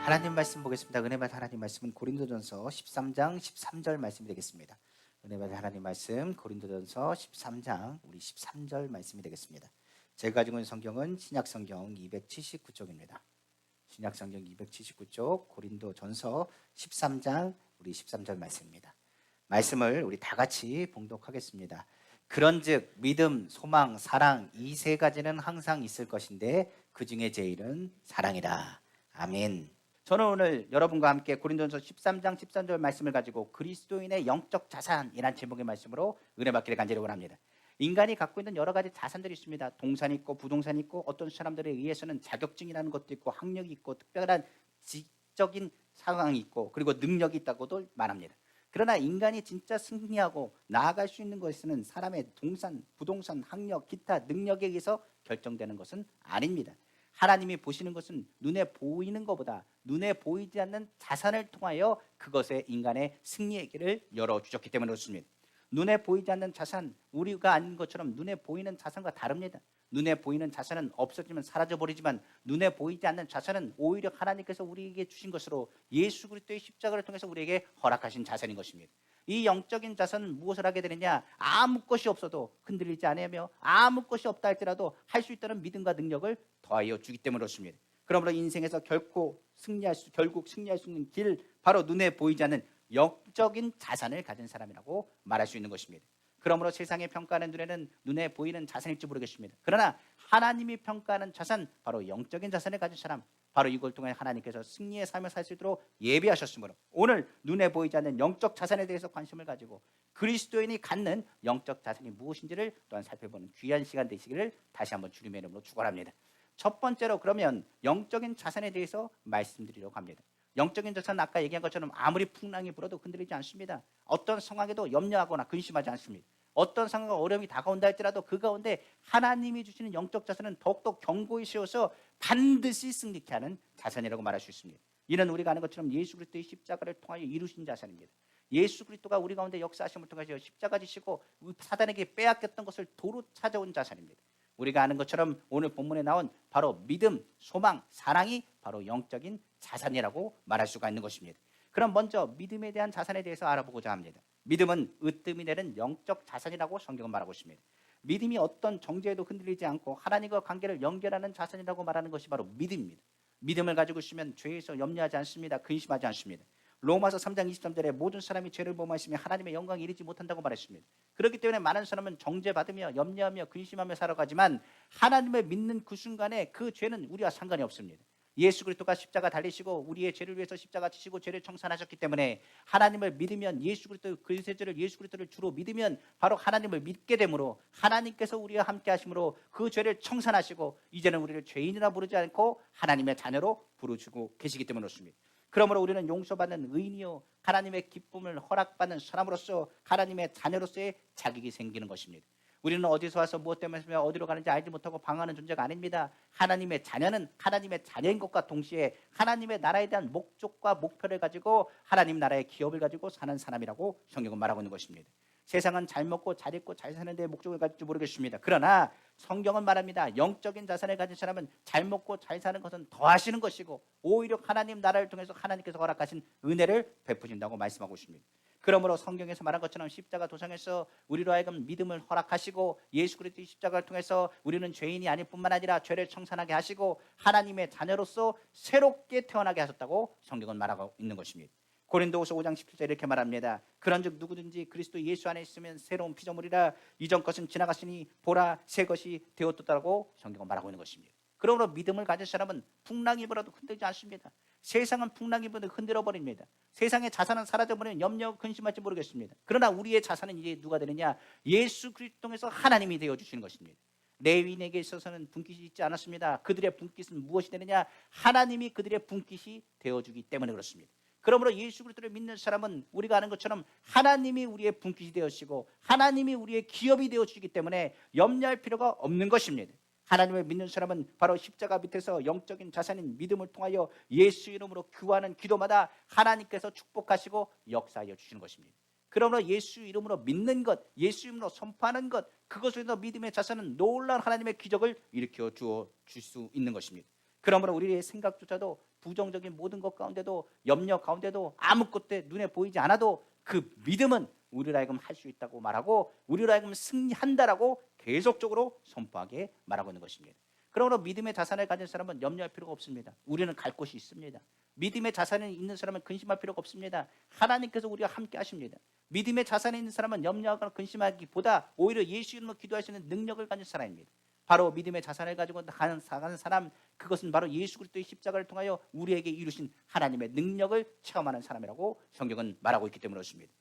하나님 말씀 보겠습니다. 은혜 받은 하나님 말씀은 고린도전서 13장 13절 말씀이 되겠습니다. 은혜 받은 하나님 말씀 고린도전서 13장 우리 13절 말씀이 되겠습니다. 제가 가지고 있는 성경은 신약성경 279쪽입니다. 신약성경 279쪽 고린도전서 13장 우리 13절 말씀입니다. 말씀을 우리 다 같이 봉독하겠습니다. 그런즉 믿음, 소망, 사랑 이 세 가지는 항상 있을 것인데 그 중에 제일은 사랑이라. 아멘. 저는 오늘 여러분과 함께 고린도전서 13장 13절 말씀을 가지고 그리스도인의 영적 자산이란 제목의 말씀으로 은혜 받기를 간절히 원합니다. 인간이 갖고 있는 여러 가지 자산들이 있습니다. 동산이 있고 부동산이 있고 어떤 사람들에 의해서는 자격증이라는 것도 있고 학력이 있고 특별한 지적인 상황이 있고 그리고 능력이 있다고도 말합니다. 그러나 인간이 진짜 승리하고 나아갈 수 있는 것은 사람의 동산, 부동산, 학력, 기타 능력에 의해서 결정되는 것은 아닙니다. 하나님이 보시는 것은 눈에 보이는 것보다 눈에 보이지 않는 자산을 통하여 그것에 인간의 승리의 길을 열어주셨기 때문에 그렇습니다. 눈에 보이지 않는 자산, 우리가 아는 것처럼 눈에 보이는 자산과 다릅니다. 눈에 보이는 자산은 없어지면 사라져버리지만 눈에 보이지 않는 자산은 오히려 하나님께서 우리에게 주신 것으로 예수 그리스도의 십자가를 통해서 우리에게 허락하신 자산인 것입니다. 이 영적인 자산은 무엇을 하게 되느냐? 아무 것이 없어도 흔들리지 않으며 아무 것이 없다 할지라도 할 수 있다는 믿음과 능력을 더하여 주기 때문에 그렇습니다. 그러므로 인생에서 결국 승리할 수 있는 길, 바로 눈에 보이지 않는 영적인 자산을 가진 사람이라고 말할 수 있는 것입니다. 그러므로 세상의 평가하는 눈에는 눈에 보이는 자산일지 모르겠습니다. 그러나 하나님이 평가하는 자산, 바로 영적인 자산을 가진 사람, 바로 이걸 통해 하나님께서 승리의 삶을 살 수 있도록 예비하셨으므로 오늘 눈에 보이지 않는 영적 자산에 대해서 관심을 가지고 그리스도인이 갖는 영적 자산이 무엇인지를 또한 살펴보는 귀한 시간 되시기를 다시 한번 주님의 이름으로 축원합니다. 첫 번째로 그러면 영적인 자산에 대해서 말씀드리려고 합니다. 영적인 자산은 아까 얘기한 것처럼 아무리 풍랑이 불어도 흔들리지 않습니다. 어떤 상황에도 염려하거나 근심하지 않습니다. 어떤 상황과 어려움이 다가온다 할지라도 그 가운데 하나님이 주시는 영적 자산은 더욱더 견고히 세워서 반드시 승리케 하는 자산이라고 말할 수 있습니다. 이는 우리가 아는 것처럼 예수 그리스도의 십자가를 통하여 이루신 자산입니다. 예수 그리스도가 우리 가운데 역사하심을 통해서 십자가 지시고 사단에게 빼앗겼던 것을 도로 찾아온 자산입니다. 우리가 아는 것처럼 오늘 본문에 나온 바로 믿음, 소망, 사랑이 바로 영적인 자산이라고 말할 수가 있는 것입니다. 그럼 먼저 믿음에 대한 자산에 대해서 알아보고자 합니다. 믿음은 으뜸이 되는 영적 자산이라고 성경은 말하고 있습니다. 믿음이 어떤 정죄에도 흔들리지 않고 하나님과 관계를 연결하는 자산이라고 말하는 것이 바로 믿음입니다. 믿음을 가지고 있으면 죄에서 염려하지 않습니다. 근심하지 않습니다. 로마서 3장 23절에 모든 사람이 죄를 범하시며 하나님의 영광에 이르지 못한다고 말했습니다. 그렇기 때문에 많은 사람은 정죄받으며 염려하며 근심하며 살아가지만 하나님을 믿는 그 순간에 그 죄는 우리와 상관이 없습니다. 예수 그리스도가 십자가 달리시고 우리의 죄를 위해서 십자가 지시고 죄를 청산하셨기 때문에 하나님을 믿으면 예수 그리스도를 주로 믿으면 바로 하나님을 믿게 되므로 하나님께서 우리와 함께 하심으로 그 죄를 청산하시고 이제는 우리를 죄인이라 부르지 않고 하나님의 자녀로 부르시고 계시기 때문에 그렇습니다. 그러므로 우리는 용서받는 의인이요 하나님의 기쁨을 허락받는 사람으로서 하나님의 자녀로서의 자격이 생기는 것입니다. 우리는 어디서 와서 무엇 때문에 어디로 가는지 알지 못하고 방황하는 존재가 아닙니다. 하나님의 자녀는 하나님의 자녀인 것과 동시에 하나님의 나라에 대한 목적과 목표를 가지고 하나님 나라의 기업을 가지고 사는 사람이라고 성경은 말하고 있는 것입니다. 세상은 잘 먹고 잘 입고 잘 사는 데 목적을 가질지 모르겠습니다. 그러나 성경은 말합니다. 영적인 자산을 가진 사람은 잘 먹고 잘 사는 것은 더하시는 것이고 오히려 하나님 나라를 통해서 하나님께서 허락하신 은혜를 베푸신다고 말씀하고 있습니다. 그러므로 성경에서 말한 것처럼 십자가 도상에서 우리로 하여금 믿음을 허락하시고 예수 그리스도의 십자가를 통해서 우리는 죄인이 아닐 뿐만 아니라 죄를 청산하게 하시고 하나님의 자녀로서 새롭게 태어나게 하셨다고 성경은 말하고 있는 것입니다. 고린도후서 5장 17절 이렇게 말합니다. 그런즉 누구든지 그리스도 예수 안에 있으면 새로운 피조물이라 이전 것은 지나갔으니 보라 새 것이 되었다고 성경은 말하고 있는 것입니다. 그러므로 믿음을 가진 사람은 풍랑이 불어도 흔들지 않습니다. 세상은 풍랑이 불어도 흔들어버립니다. 세상의 자산은 사라져버리면 염려 근심할지 모르겠습니다. 그러나 우리의 자산은 이제 누가 되느냐? 예수 그리스도 통해서 하나님이 되어주시는 것입니다. 레위인에게 있어서는 분깃이 있지 않았습니다. 그들의 분깃은 무엇이 되느냐? 하나님이 그들의 분깃이 되어주기 때문에 그렇습니다. 그러므로 예수 그리스도를 믿는 사람은 우리가 아는 것처럼 하나님이 우리의 분깃이 되어주시고 하나님이 우리의 기업이 되어주시기 때문에 염려할 필요가 없는 것입니다. 하나님을 믿는 사람은 바로 십자가 밑에서 영적인 자산인 믿음을 통하여 예수 이름으로 구하는 기도마다 하나님께서 축복하시고 역사하여 주시는 것입니다. 그러므로 예수 이름으로 믿는 것, 예수 이름으로 선포하는 것, 그것에서 믿음의 자산은 놀라운 하나님의 기적을 일으켜 주어 줄 수 있는 것입니다. 그러므로 우리의 생각조차도 부정적인 모든 것 가운데도 염려 가운데도 아무것도 눈에 보이지 않아도 그 믿음은 우리로 하여금 할 수 있다고 말하고 우리로 하여금 승리한다라고 계속적으로 선포하게 말하고 있는 것입니다. 그러므로 믿음의 자산을 가진 사람은 염려할 필요가 없습니다. 우리는 갈 곳이 있습니다. 믿음의 자산이 있는 사람은 근심할 필요가 없습니다. 하나님께서 우리와 함께 하십니다. 믿음의 자산이 있는 사람은 염려하거나 근심하기보다 오히려 예수 이름으로 기도할 수 있는 능력을 가진 사람입니다. 바로 믿음의 자산을 가지고 사는 사람, 그것은 바로 예수 그리스도의 십자가를 통하여 우리에게 이루신 하나님의 능력을 체험하는 사람이라고 성경은 말하고 있기 때문에 그렇습니다.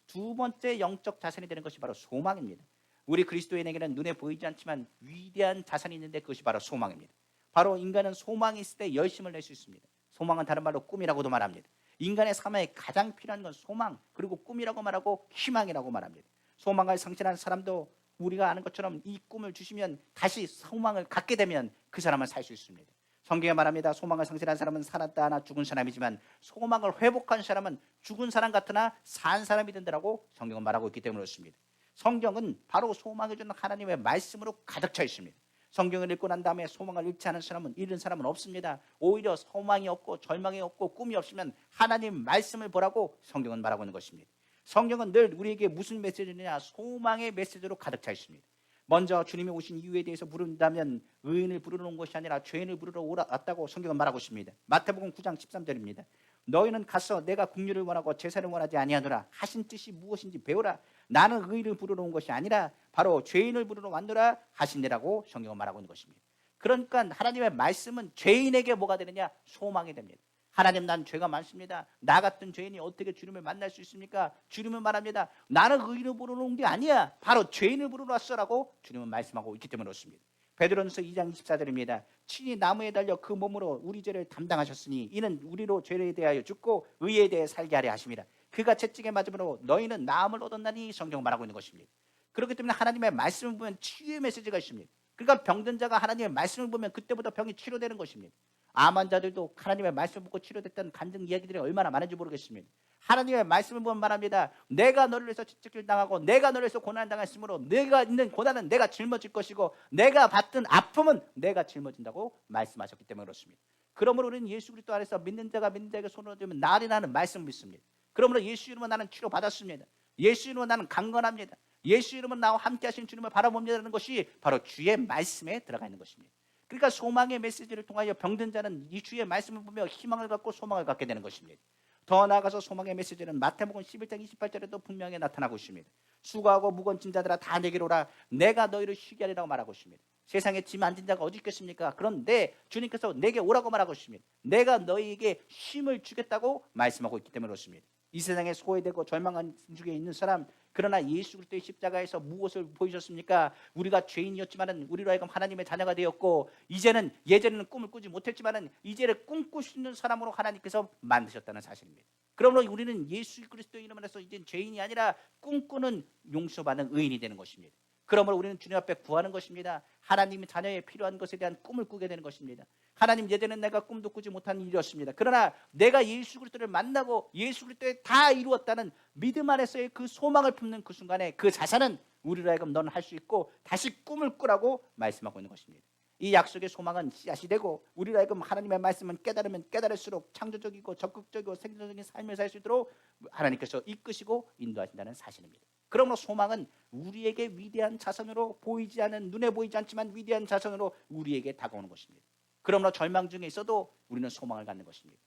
두 번째 영적 자산이 되는 것이 바로 소망입니다. 우리 그리스도인에게는 눈에 보이지 않지만 위대한 자산이 있는데 그것이 바로 소망입니다. 바로 인간은 소망이 있을 때 열심을 낼 수 있습니다. 소망은 다른 말로 꿈이라고도 말합니다. 인간의 삶에 가장 필요한 건 소망, 그리고 꿈이라고 말하고 희망이라고 말합니다. 소망을 상실한 사람도 우리가 아는 것처럼 이 꿈을 주시면 다시 소망을 갖게 되면 그 사람은 살 수 있습니다. 성경에 말합니다. 소망을 상실한 사람은 살았다 하나 죽은 사람이지만 소망을 회복한 사람은 죽은 사람 같으나 산 사람이 된다라고 성경은 말하고 있기 때문에 그렇습니다. 성경은 바로 소망을 주는 하나님의 말씀으로 가득 차 있습니다. 성경을 읽고 난 다음에 소망을 잃지 않은 사람은 잃은 사람은 없습니다. 오히려 소망이 없고 절망이 없고 꿈이 없으면 하나님 말씀을 보라고 성경은 말하고 있는 것입니다. 성경은 늘 우리에게 무슨 메시지냐? 소망의 메시지로 가득 차 있습니다. 먼저 주님이 오신 이유에 대해서 물은다면 의인을 부르러 온 것이 아니라 죄인을 부르러 왔다고 성경은 말하고 있습니다. 마태복음 9장 13절입니다. 너희는 가서 내가 긍휼을 원하고 제사를 원하지 아니하노라 하신 뜻이 무엇인지 배우라. 나는 의인을 부르러 온 것이 아니라 바로 죄인을 부르러 왔노라 하신대라고 성경은 말하고 있는 것입니다. 그러니까 하나님의 말씀은 죄인에게 뭐가 되느냐? 소망이 됩니다. 하나님, 난 죄가 많습니다. 나 같은 죄인이 어떻게 주님을 만날 수 있습니까? 주님은 말합니다. 나는 의인을 부르러 온 게 아니야. 바로 죄인을 부르러 왔어라고 주님은 말씀하고 있기 때문에 그렇습니다. 베드로전서 2장 24절입니다. 친히 나무에 달려 그 몸으로 우리 죄를 담당하셨으니 이는 우리로 죄에 대하여 죽고 의에 대해 살게 하려 하심이라. 그가 채찍에 맞음으로 너희는 나음을 얻었나니 성경 말하고 있는 것입니다. 그렇기 때문에 하나님의 말씀을 보면 치유의 메시지가 있습니다. 그러니까 병든 자가 하나님의 말씀을 보면 그때부터 병이 치료되는 것입니다. 암 환자들도 하나님의 말씀을 보고 치료됐다는 간증 이야기들이 얼마나 많은지 모르겠습니다. 하나님의 말씀을 보면 말합니다. 내가 너를 위해서 채찍질 당하고 내가 너를 위해서 고난을 당했으므로 내가 있는 고난은 내가 짊어질 것이고 내가 받은 아픔은 내가 짊어진다고 말씀하셨기 때문에 그렇습니다. 그러므로 우리는 예수 그리스도 안에서 믿는 자가 믿는 자에게 손을 얹으면 나리 나는 말씀을 믿습니다. 그러므로 예수 이름으로 나는 치료받았습니다. 예수 이름으로 나는 강건합니다. 예수 이름으로 나와 함께 하신 주님을 바라봅니다라는 것이 바로 주의 말씀에 들어가 있는 것입니다. 그러니까 소망의 메시지를 통하여 병든 자는 이 주의 말씀을 보며 희망을 갖고 소망을 갖게 되는 것입니다. 더 나아가서 소망의 메시지는 마태복음 11장 28절에도 분명히 나타나고 있습니다. 수고하고 무거운 짐 자들아 다 내게로 오라. 내가 너희를 쉬게 하리라고 말하고 있습니다. 세상에 짐 안 진 자가 어디 있겠습니까? 그런데 주님께서 내게 오라고 말하고 있습니다. 내가 너희에게 쉼을 주겠다고 말씀하고 있기 때문에 그렇습니다. 이 세상에 소외되고 절망한 중에 있는 사람, 그러나 예수 그리스도의 십자가에서 무엇을 보이셨습니까? 우리가 죄인이었지만은 우리로 하여금 하나님의 자녀가 되었고 이제는 예전에는 꿈을 꾸지 못했지만은 이제는 꿈꿀 수 있는 사람으로 하나님께서 만드셨다는 사실입니다. 그러므로 우리는 예수 그리스도의 이름으로 해서 이제 죄인이 아니라 꿈꾸는 용서받는 의인이 되는 것입니다. 그러므로 우리는 주님 앞에 구하는 것입니다. 하나님의 자녀에 필요한 것에 대한 꿈을 꾸게 되는 것입니다. 하나님, 예전엔 내가 꿈도 꾸지 못한 일이었습니다. 그러나 내가 예수 그리스도를 만나고 예수 그리스도에 다 이루었다는 믿음 안에서의 그 소망을 품는 그 순간에 그 자산은 우리로 하여금 너는 할 수 있고 다시 꿈을 꾸라고 말씀하고 있는 것입니다. 이 약속의 소망은 씨앗이 되고 우리로 하여금 하나님의 말씀은 깨달으면 깨달을수록 창조적이고 적극적이고 생존적인 삶을 살 수 있도록 하나님께서 이끄시고 인도하신다는 사실입니다. 그러므로 소망은 우리에게 위대한 자산으로 보이지 않은, 눈에 보이지 않지만 위대한 자산으로 우리에게 다가오는 것입니다. 그러므로 절망 중에 있어도 우리는 소망을 갖는 것입니다.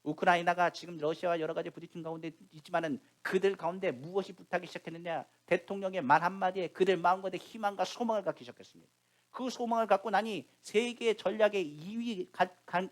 우크라이나가 지금 러시아와 여러 가지 부딪힌 가운데 있지만은 그들 가운데 무엇이 부탁이 시작했느냐? 대통령의 말 한마디에 그들 마음가운데 희망과 소망을 갖기 시작했습니다. 그 소망을 갖고 나니 세계 전략의 2위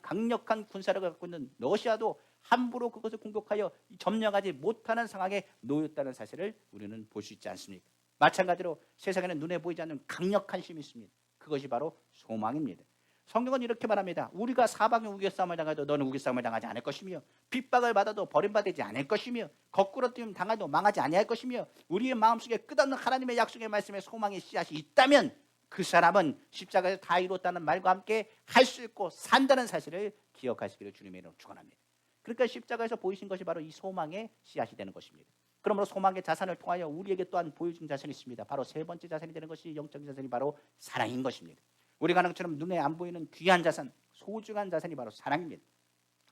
강력한 군사력을 갖고 있는 러시아도 함부로 그것을 공격하여 점령하지 못하는 상황에 놓였다는 사실을 우리는 볼 수 있지 않습니까? 마찬가지로 세상에는 눈에 보이지 않는 강력한 힘이 있습니다. 그것이 바로 소망입니다. 성경은 이렇게 말합니다. 우리가 사방에 우겨싸움을 당해도 너는 우겨싸움을 당하지 않을 것이며 핍박을 받아도 버림받지 않을 것이며 거꾸로 뛰면 당해도 망하지 아니할 것이며 우리의 마음속에 끝없는 하나님의 약속의 말씀에 소망의 씨앗이 있다면 그 사람은 십자가에서 다 이뤘다는 말과 함께 할 수 있고 산다는 사실을 기억하시기를 주님의 이름으로 축원합니다. 그러니까 십자가에서 보이신 것이 바로 이 소망의 씨앗이 되는 것입니다. 그러므로 소망의 자산을 통하여 우리에게 또한 보여준 자산이 있습니다. 바로 세 번째 자산이 되는 것이 영적인 자산이 바로 사랑인 것입니다. 우리가 아는 것처럼 눈에 안 보이는 귀한 자산, 소중한 자산이 바로 사랑입니다.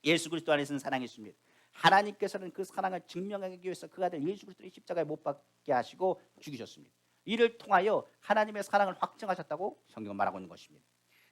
예수 그리스도 안에서는 사랑이 있습니다. 하나님께서는 그 사랑을 증명하기 위해서 그 아들 예수 그리스도를 십자가에 못 박게 하시고 죽이셨습니다. 이를 통하여 하나님의 사랑을 확증하셨다고 성경은 말하고 있는 것입니다.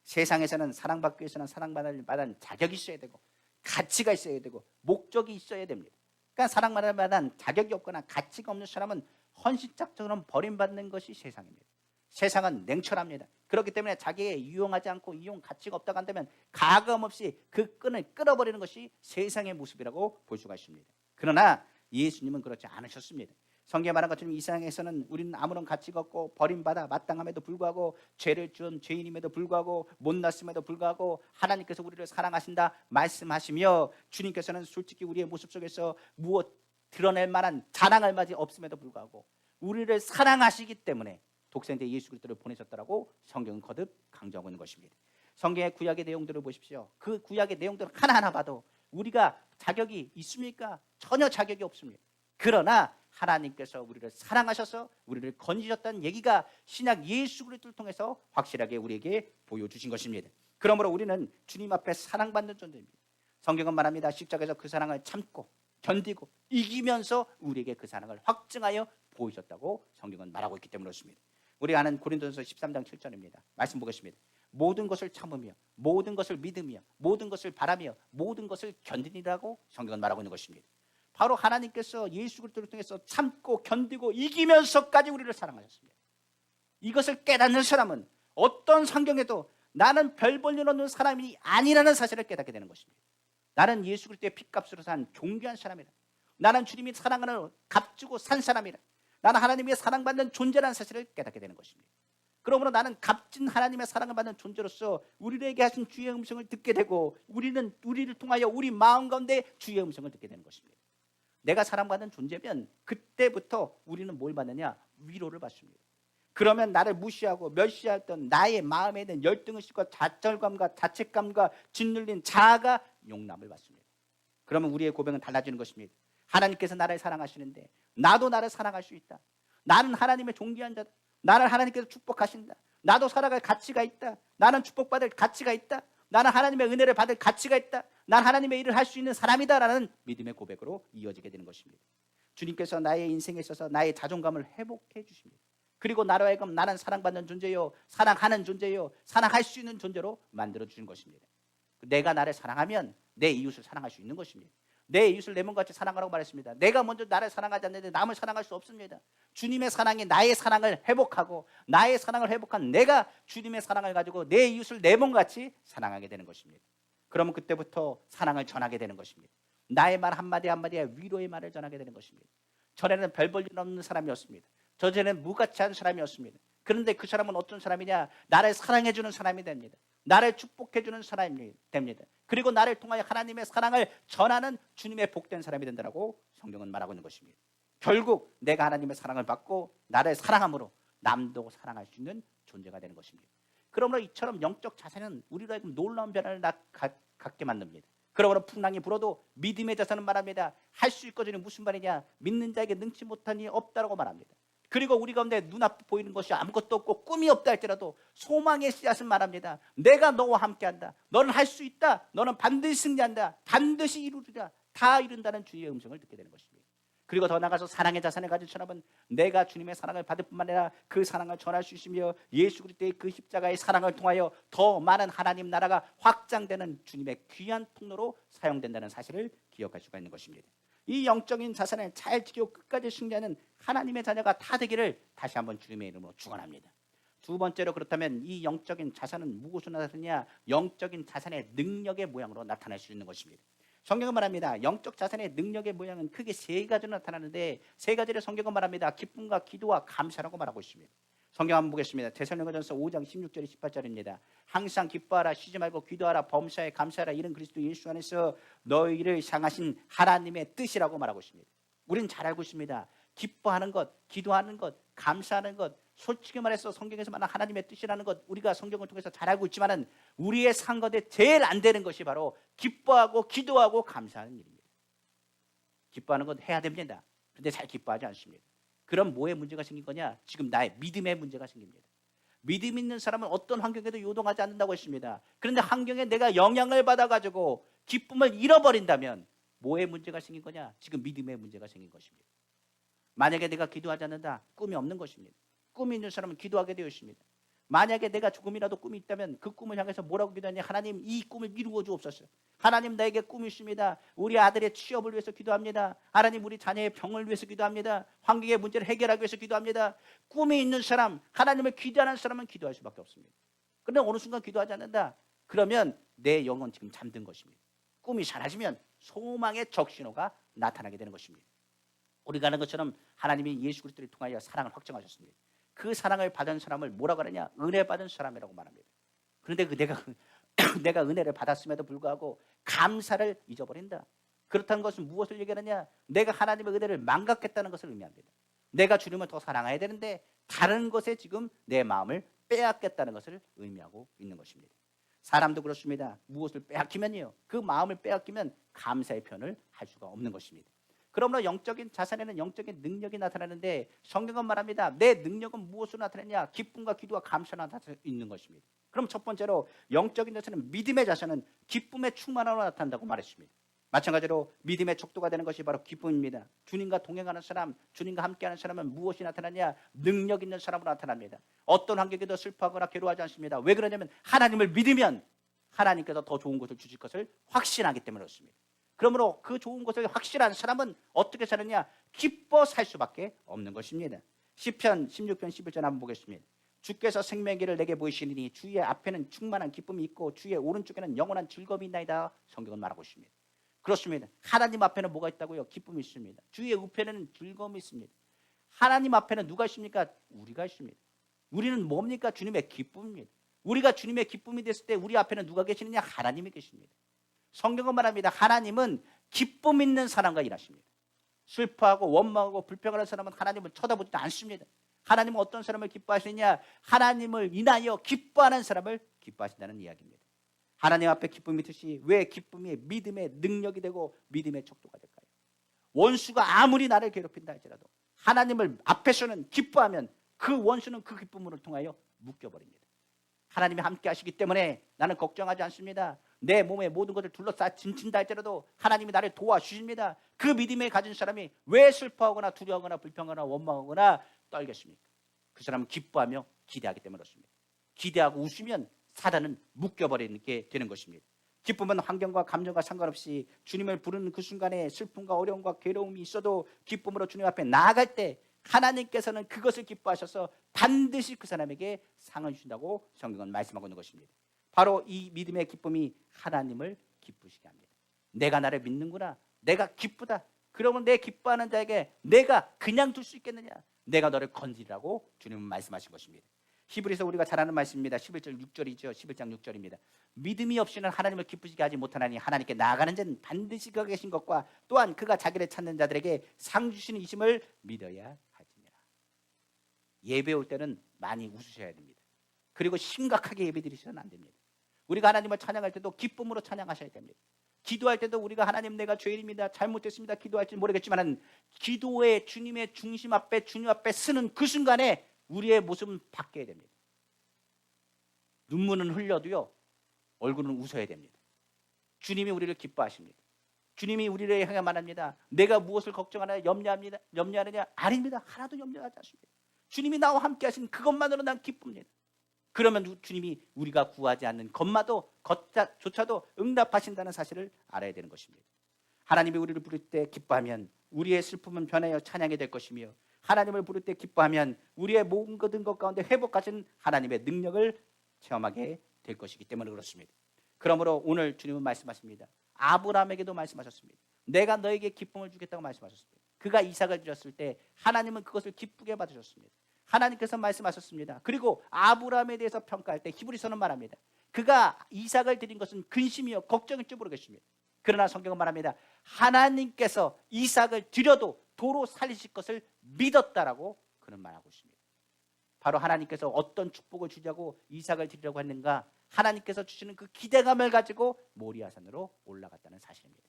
세상에서는 사랑받기 위해서는 사랑받을 만한 자격이 있어야 되고 가치가 있어야 되고 목적이 있어야 됩니다. 그러니까 사랑받을 만한 자격이 없거나 가치가 없는 사람은 헌신짝처럼 버림받는 것이 세상입니다. 세상은 냉철합니다. 그렇기 때문에 자기에 유용하지 않고 이용 가치가 없다고 한다면 가감없이 그 끈을 끊어버리는 것이 세상의 모습이라고 볼 수가 있습니다. 그러나 예수님은 그렇지 않으셨습니다. 성경에 말한 것처럼 이 세상에서는 우리는 아무런 가치가 없고 버림받아 마땅함에도 불구하고 죄를 지은 죄인임에도 불구하고 못났음에도 불구하고 하나님께서 우리를 사랑하신다 말씀하시며 주님께서는 솔직히 우리의 모습 속에서 무엇 드러낼 만한 자랑할 맛이 없음에도 불구하고 우리를 사랑하시기 때문에 독생자 예수 그리스도를 보내셨다라고 성경은 거듭 강조하고 있는 것입니다. 성경의 구약의 내용들을 보십시오. 그 구약의 내용들을 하나하나 봐도 우리가 자격이 있습니까? 전혀 자격이 없습니다. 그러나 하나님께서 우리를 사랑하셔서 우리를 건지셨다는 얘기가 신약 예수 그리스도를 통해서 확실하게 우리에게 보여주신 것입니다. 그러므로 우리는 주님 앞에 사랑받는 존재입니다. 성경은 말합니다. 십자가에서 그 사랑을 참고 견디고 이기면서 우리에게 그 사랑을 확증하여 보이셨다고 성경은 말하고 있기 때문에 그렇습니다. 우리가 아는 고린도전서 13장 7절입니다. 말씀 보겠습니다. 모든 것을 참으며 모든 것을 믿으며 모든 것을 바라며 모든 것을 견디니라고 성경은 말하고 있는 것입니다. 바로 하나님께서 예수 그리스도를 통해서 참고 견디고 이기면서까지 우리를 사랑하셨습니다. 이것을 깨닫는 사람은 어떤 환경에도 나는 별 볼 일 없는 사람이 아니라는 사실을 깨닫게 되는 것입니다. 나는 예수 그리스도의 핏값으로 산 존귀한 사람이다. 나는 주님이 사랑하는 값주고 산 사람이다. 나는 하나님의 사랑받는 존재라는 사실을 깨닫게 되는 것입니다. 그러므로 나는 값진 하나님의 사랑을 받는 존재로서 우리에게 하신 주의 음성을 듣게 되고 우리를 통하여 우리 마음 가운데 주의 음성을 듣게 되는 것입니다. 내가 사랑받는 존재면 그때부터 우리는 뭘 받느냐? 위로를 받습니다. 그러면 나를 무시하고 멸시했던 나의 마음에 있는 열등의식과 좌절감과 자책감과 짓눌린 자아가 용납을 받습니다. 그러면 우리의 고백은 달라지는 것입니다. 하나님께서 나를 사랑하시는데 나도 나를 사랑할 수 있다. 나는 하나님의 존귀한 자다. 나를 하나님께서 축복하신다. 나도 살아갈 가치가 있다. 나는 축복받을 가치가 있다. 나는 하나님의 은혜를 받을 가치가 있다. 난 하나님의 일을 할 수 있는 사람이다라는 믿음의 고백으로 이어지게 되는 것입니다. 주님께서 나의 인생에 있어서 나의 자존감을 회복해 주십니다. 그리고 나로 하여금 나는 사랑받는 존재요, 사랑하는 존재요, 사랑할 수 있는 존재로 만들어 주신 것입니다. 내가 나를 사랑하면 내 이웃을 사랑할 수 있는 것입니다. 내 이웃을 내 몸같이 사랑하라고 말했습니다. 내가 먼저 나를 사랑하지 않는데 남을 사랑할 수 없습니다. 주님의 사랑이 나의 사랑을 회복하고 나의 사랑을 회복한 내가 주님의 사랑을 가지고 내 이웃을 내 몸같이 사랑하게 되는 것입니다. 그러면 그때부터 사랑을 전하게 되는 것입니다. 나의 말 한마디 한마디에 위로의 말을 전하게 되는 것입니다. 전에는 별 볼 일 없는 사람이었습니다. 저전에는 무가치한 사람이었습니다. 그런데 그 사람은 어떤 사람이냐? 나를 사랑해주는 사람이 됩니다. 나를 축복해주는 사람이 됩니다. 그리고 나를 통하여 하나님의 사랑을 전하는 주님의 복된 사람이 된다고 성경은 말하고 있는 것입니다. 결국 내가 하나님의 사랑을 받고 나를 사랑함으로 남도 사랑할 수 있는 존재가 되는 것입니다. 그러므로 이처럼 영적 자세는 우리로 하여금 놀라운 변화를 갖게 만듭니다. 그러므로 풍랑이 불어도 믿음의 자세는 말합니다. 할 수 있거든요. 무슨 말이냐? 믿는 자에게 능치 못한이 없다라고 말합니다. 그리고 우리 가운데 눈앞에 보이는 것이 아무것도 없고 꿈이 없다 할지라도 소망의 씨앗은 말합니다. 내가 너와 함께한다. 너는 할 수 있다. 너는 반드시 승리한다. 반드시 이루리라. 다 이룬다는 주의 음성을 듣게 되는 것입니다. 그리고 더 나아가서 사랑의 자산을 가진 사람은 내가 주님의 사랑을 받을 뿐만 아니라 그 사랑을 전할 수 있으며 예수 그리스도의 그 십자가의 사랑을 통하여 더 많은 하나님 나라가 확장되는 주님의 귀한 통로로 사용된다는 사실을 기억할 수가 있는 것입니다. 이 영적인 자산을 잘 지키고 끝까지 승리하는 하나님의 자녀가 다 되기를 다시 한번 주님의 이름으로 축원합니다. 두 번째로 그렇다면 이 영적인 자산은 무엇으로 나타나느냐? 영적인 자산의 능력의 모양으로 나타날 수 있는 것입니다. 성경은 말합니다. 영적 자산의 능력의 모양은 크게 세 가지로 나타나는데 세 가지를 성경은 말합니다. 기쁨과 기도와 감사라고 말하고 있습니다. 성경 한번 보겠습니다. 데살로니가전서 5장 16절에 18절입니다. 항상 기뻐하라, 쉬지 말고 기도하라, 범사에 감사하라. 이는 그리스도 예수 안에서 너희를 향하신 하나님의 뜻이라고 말하고 있습니다. 우리는 잘 알고 있습니다. 기뻐하는 것, 기도하는 것, 감사하는 것, 솔직히 말해서 성경에서 말하는 하나님의 뜻이라는 것 우리가 성경을 통해서 잘 알고 있지만은 우리의 삶 가운데 제일 안 되는 것이 바로 기뻐하고 기도하고 감사하는 일입니다. 기뻐하는 건 해야 됩니다. 그런데 잘 기뻐하지 않습니다. 그럼 뭐에 문제가 생긴 거냐? 지금 나의 믿음에 문제가 생깁니다. 믿음 있는 사람은 어떤 환경에도 요동하지 않는다고 했습니다. 그런데 환경에 내가 영향을 받아가지고 기쁨을 잃어버린다면 뭐의 문제가 생긴 거냐? 지금 믿음의 문제가 생긴 것입니다. 만약에 내가 기도하지 않는다, 꿈이 없는 것입니다. 꿈이 있는 사람은 기도하게 되어 있습니다. 만약에 내가 조금이라도 꿈이 있다면 그 꿈을 향해서 뭐라고 기도하냐? 하나님, 이 꿈을 이루어 주옵소서. 하나님, 나에게 꿈이 있습니다. 우리 아들의 취업을 위해서 기도합니다. 하나님, 우리 자녀의 병을 위해서 기도합니다. 환경의 문제를 해결하기 위해서 기도합니다. 꿈이 있는 사람, 하나님을 기대하는 사람은 기도할 수밖에 없습니다. 그런데 어느 순간 기도하지 않는다, 그러면 내 영은 지금 잠든 것입니다. 꿈이 사라지면 소망의 적신호가 나타나게 되는 것입니다. 우리가 아는 것처럼 하나님이 예수 그리스도를 통하여 사랑을 확정하셨습니다. 그 사랑을 받은 사람을 뭐라고 하느냐? 은혜 받은 사람이라고 말합니다. 그런데 내가 은혜를 받았음에도 불구하고 감사를 잊어버린다. 그렇다는 것은 무엇을 얘기하느냐? 내가 하나님의 은혜를 망각했다는 것을 의미합니다. 내가 주님을 더 사랑해야 되는데 다른 것에 지금 내 마음을 빼앗겠다는 것을 의미하고 있는 것입니다. 사람도 그렇습니다. 무엇을 빼앗기면요, 그 마음을 빼앗기면 감사의 표현을 할 수가 없는 것입니다. 그러므로 영적인 자산에는 영적인 능력이 나타나는데 성경은 말합니다. 내 능력은 무엇으로 나타나냐? 기쁨과 기도와 감사로 나타나 있는 것입니다. 그럼 첫 번째로 영적인 자산은, 믿음의 자산은 기쁨의 충만함으로 나타난다고 말했습니다. 마찬가지로 믿음의 척도가 되는 것이 바로 기쁨입니다. 주님과 동행하는 사람, 주님과 함께하는 사람은 무엇이 나타나냐? 능력 있는 사람으로 나타납니다. 어떤 환경에도 슬퍼하거나 괴로워하지 않습니다. 왜 그러냐면 하나님을 믿으면 하나님께서 더 좋은 것을 주실 것을 확신하기 때문에 그렇습니다. 그러므로 그 좋은 것을 확실한 사람은 어떻게 사느냐? 기뻐 살 수밖에 없는 것입니다. 시편 16편 11절 한번 보겠습니다. 주께서 생명의 길을 내게 보이시니 주의 앞에는 충만한 기쁨이 있고 주의 오른쪽에는 영원한 즐거움이 있나이다. 성경은 말하고 있습니다. 그렇습니다. 하나님 앞에는 뭐가 있다고요? 기쁨이 있습니다. 주의 우편에는 즐거움이 있습니다. 하나님 앞에는 누가 있습니까? 우리가 있습니다. 우리는 뭡니까? 주님의 기쁨입니다. 우리가 주님의 기쁨이 됐을 때 우리 앞에는 누가 계시느냐? 하나님이 계십니다. 성경은 말합니다. 하나님은 기쁨 있는 사람과 일하십니다. 슬퍼하고 원망하고 불평하는 사람은 하나님을 쳐다보지도 않습니다. 하나님은 어떤 사람을 기뻐하시느냐? 하나님을 인하여 기뻐하는 사람을 기뻐하신다는 이야기입니다. 하나님 앞에 기쁨이 있듯이 왜 기쁨이 믿음의 능력이 되고 믿음의 척도가 될까요? 원수가 아무리 나를 괴롭힌다 할지라도 하나님을 앞에서는 기뻐하면 그 원수는 그 기쁨을 통하여 묶여버립니다. 하나님이 함께 하시기 때문에 나는 걱정하지 않습니다. 내 몸에 모든 것을 둘러싸 진친다 할지라도 하나님이 나를 도와주십니다. 그 믿음에 가진 사람이 왜 슬퍼하거나 두려워하거나 불평하거나 원망하거나 떨겠습니까? 그 사람은 기뻐하며 기대하기 때문에 그렇습니다. 기대하고 웃으면 사단은 묶여버리게 되는 것입니다. 기쁨은 환경과 감정과 상관없이 주님을 부르는 그 순간에 슬픔과 어려움과 괴로움이 있어도 기쁨으로 주님 앞에 나아갈 때 하나님께서는 그것을 기뻐하셔서 반드시 그 사람에게 상을 주신다고 성경은 말씀하고 있는 것입니다. 바로 이 믿음의 기쁨이 하나님을 기쁘시게 합니다. 내가 나를 믿는구나, 내가 기쁘다, 그러면 내 기뻐하는 자에게 내가 그냥 둘 수 있겠느냐? 내가 너를 건지라고 주님은 말씀하신 것입니다. 히브리서 우리가 잘 아는 말씀입니다. 11절 6절이죠. 11장 6절입니다. 믿음이 없이는 하나님을 기쁘시게 하지 못하나니 하나님께 나아가는 자는 반드시 그가 계신 것과 또한 그가 자기를 찾는 자들에게 상 주시는 이심을 믿어야 하지니라. 예배 올 때는 많이 웃으셔야 됩니다. 그리고 심각하게 예배 드리셔서는 안 됩니다. 우리가 하나님을 찬양할 때도 기쁨으로 찬양하셔야 됩니다. 기도할 때도 우리가 하나님, 내가 죄인입니다, 잘못했습니다, 기도할지 모르겠지만 기도의 주님의 중심 앞에, 주님 앞에 서는 그 순간에 우리의 모습은 바뀌어야 됩니다. 눈물은 흘려도요, 얼굴은 웃어야 됩니다. 주님이 우리를 기뻐하십니다. 주님이 우리를 향해 말합니다. 내가 무엇을 걱정하느냐, 염려하느냐? 아닙니다. 하나도 염려하지 않습니다. 주님이 나와 함께 하신 그것만으로 난 기쁩니다. 그러면 주님이 우리가 구하지 않는 것조차도 응답하신다는 사실을 알아야 되는 것입니다. 하나님이 우리를 부를 때 기뻐하면 우리의 슬픔은 변하여 찬양이 될 것이며, 하나님을 부를 때 기뻐하면 우리의 모든 것 가운데 회복하신 하나님의 능력을 체험하게 될 것이기 때문에 그렇습니다. 그러므로 오늘 주님은 말씀하십니다. 아브라함에게도 말씀하셨습니다. 내가 너에게 기쁨을 주겠다고 말씀하셨습니다. 그가 이삭을 드렸을 때 하나님은 그것을 기쁘게 받으셨습니다. 하나님께서 말씀하셨습니다. 그리고 아브라함에 대해서 평가할 때 히브리서는 말합니다. 그가 이삭을 드린 것은 근심이요 걱정일지 모르겠습니다. 그러나 성경은 말합니다. 하나님께서 이삭을 드려도 도로 살리실 것을 믿었다라고 그는 말하고 있습니다. 바로 하나님께서 어떤 축복을 주자고 이삭을 드리려고 했는가, 하나님께서 주시는 그 기대감을 가지고 모리아산으로 올라갔다는 사실입니다.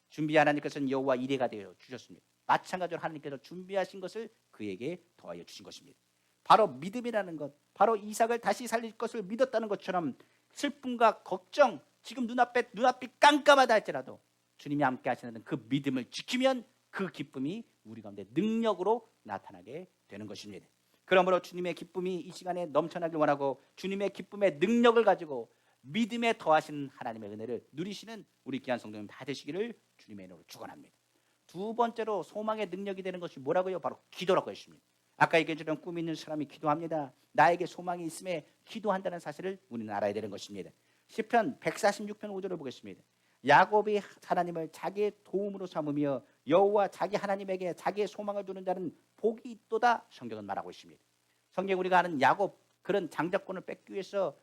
준비 하나님께서는 여호와 이레가 되어 주셨습니다. 마찬가지로 하나님께서 준비하신 것을 그에게 더하여 주신 것입니다. 바로 믿음이라는 것, 바로 이삭을 다시 살릴 것을 믿었다는 것처럼 슬픔과 걱정, 지금 눈앞이 깜깜하다 할지라도 주님이 함께 하시는 그 믿음을 지키면 그 기쁨이 우리 가운데 능력으로 나타나게 되는 것입니다. 그러므로 주님의 기쁨이 이 시간에 넘쳐나길 원하고 주님의 기쁨의 능력을 가지고 믿음에 더하신 하나님의 은혜를 누리시는 우리 귀한 성도님 다 되시기를 주님의 이름으로 축원합니다. 두 번째로 소망의 능력이 되는 것이 뭐라고요? 바로 기도라고 했습니다. 아까 얘기했던 꿈 있는 사람이 기도합니다. 나에게 소망이 있음에 기도한다는 사실을 우리는 알아야 되는 것입니다. 시편 146편 5절을 보겠습니다. 야곱이 하나님을 자기의 도움으로 삼으며 여호와 자기 하나님에게 자기의 소망을 두는 자는 복이 있도다 성경은 말하고 있습니다. 성경 우리가 아는 야곱 그런 장자권을 뺏기 위해서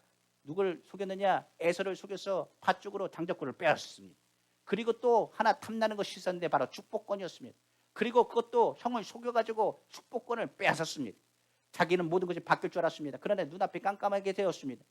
누굴 속였느냐? 에서를 속여서 팥죽으로 장자권을 빼앗았습니다. 그리고 또 하나 탐나는 것이 있었는데 바로 축복권이었습니다. 그리고 그것도 형을 속여가지고 축복권을 빼앗았습니다. 자기는 모든 것이 바뀔 줄 알았습니다. 그런데 눈앞이 깜깜하게 되었습니다.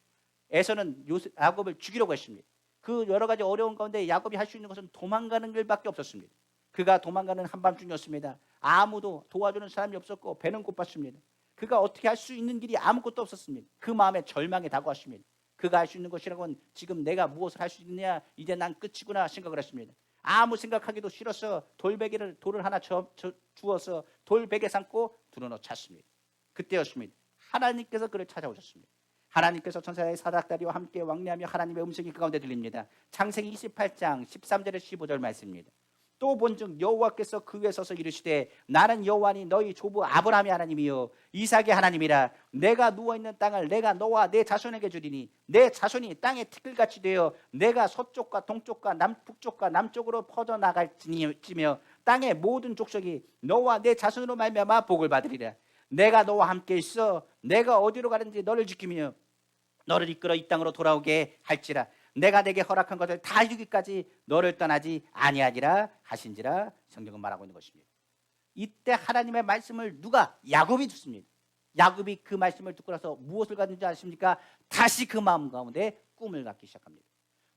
에서는 야곱을 죽이려고 했습니다. 그 여러 가지 어려운 가운데 야곱이 할 수 있는 것은 도망가는 길밖에 없었습니다. 그가 도망가는 한밤중이었습니다. 아무도 도와주는 사람이 없었고 배는 고팠습니다. 그가 어떻게 할 수 있는 길이 아무것도 없었습니다. 그 마음에 절망이 다가왔습니다. 그가 할 수 있는 것이라고는 지금 내가 무엇을 할 수 있느냐, 이제 난 끝이구나 생각을 했습니다. 아무 생각하기도 싫어서 돌을 하나 주어서 돌베개 삼고 두루노 찼습니다. 그때였습니다. 하나님께서 그를 찾아오셨습니다. 하나님께서 천사의 사닥다리와 함께 왕래하며 하나님의 음성이 그 가운데 들립니다. 창세기 28장 13절에 15절 말씀입니다. 또 본즉 여호와께서 그 위에 서서 이르시되 나는 여호와니 너희 조부 아브라함의 하나님이요 이삭의 하나님이라. 내가 누워있는 땅을 내가 너와 내 자손에게 주리니 내 자손이 땅의 티끌같이 되어 내가 서쪽과 동쪽과 북쪽과 남쪽으로 퍼져나갈지며 땅의 모든 족속이 너와 내 자손으로 말미암아 복을 받으리라. 내가 너와 함께 있어 내가 어디로 가든지 너를 지키며 너를 이끌어 이 땅으로 돌아오게 할지라. 내가 내게 허락한 것을 다 이루기까지 너를 떠나지 아니하리라 하신지라. 성경은 말하고 있는 것입니다. 이때 하나님의 말씀을 누가? 야곱이 듣습니다. 야곱이 그 말씀을 듣고 나서 무엇을 갖는지 아십니까? 다시 그 마음 가운데 꿈을 갖기 시작합니다.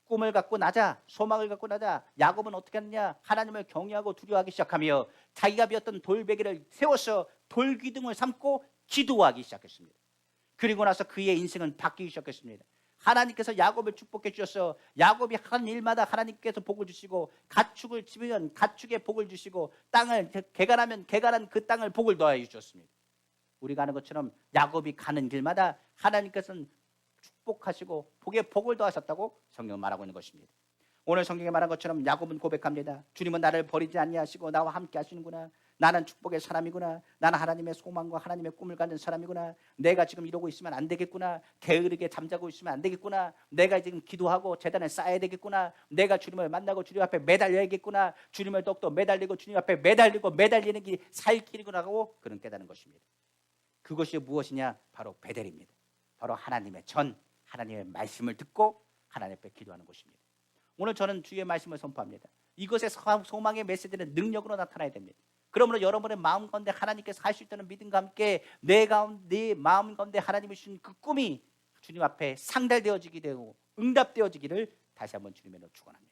꿈을 갖고 나자, 소망을 갖고 나자 야곱은 어떻게 하느냐? 하나님을 경외하고 두려워하기 시작하며 자기가 비었던 돌베개를 세워서 돌기둥을 삼고 기도하기 시작했습니다. 그리고 나서 그의 인생은 바뀌기 시작했습니다. 하나님께서 야곱을 축복해 주셔서 야곱이 한 일마다 하나님께서 복을 주시고 가축을 집으면 가축에 복을 주시고 땅을 개간하면 개간한 그 땅을 복을 더하여 주셨습니다. 우리가 아는 것처럼 야곱이 가는 길마다 하나님께서는 축복하시고 복에 복을 더하셨다고 성경은 말하고 있는 것입니다. 오늘 성경에 말한 것처럼 야곱은 고백합니다. 주님은 나를 버리지 아니하시고 나와 함께 하시는구나. 나는 축복의 사람이구나. 나는 하나님의 소망과 하나님의 꿈을 갖는 사람이구나. 내가 지금 이러고 있으면 안 되겠구나. 게으르게 잠자고 있으면 안 되겠구나. 내가 지금 기도하고 재단에 쌓아야 되겠구나. 내가 주님을 만나고 주님 앞에 매달려야겠구나. 주님을 더욱더 매달리고 주님 앞에 매달리고 매달리는 길이 살 길이구나 하고 그런 깨닫는 것입니다. 그것이 무엇이냐? 바로 베델입니다. 바로 하나님의 하나님의 말씀을 듣고 하나님 앞에 기도하는 것입니다. 오늘 저는 주의 말씀을 선포합니다. 이것의 소망의 메시지는 능력으로 나타나야 됩니다. 그러므로 여러분의 마음 가운데 하나님께서 할 수 있다는 믿음과 함께 내 마음 가운데 하나님이 주신 그 꿈이 주님 앞에 상달되어지게 되고 응답되어지기를 다시 한번 주님의 이름으로 축원합니다.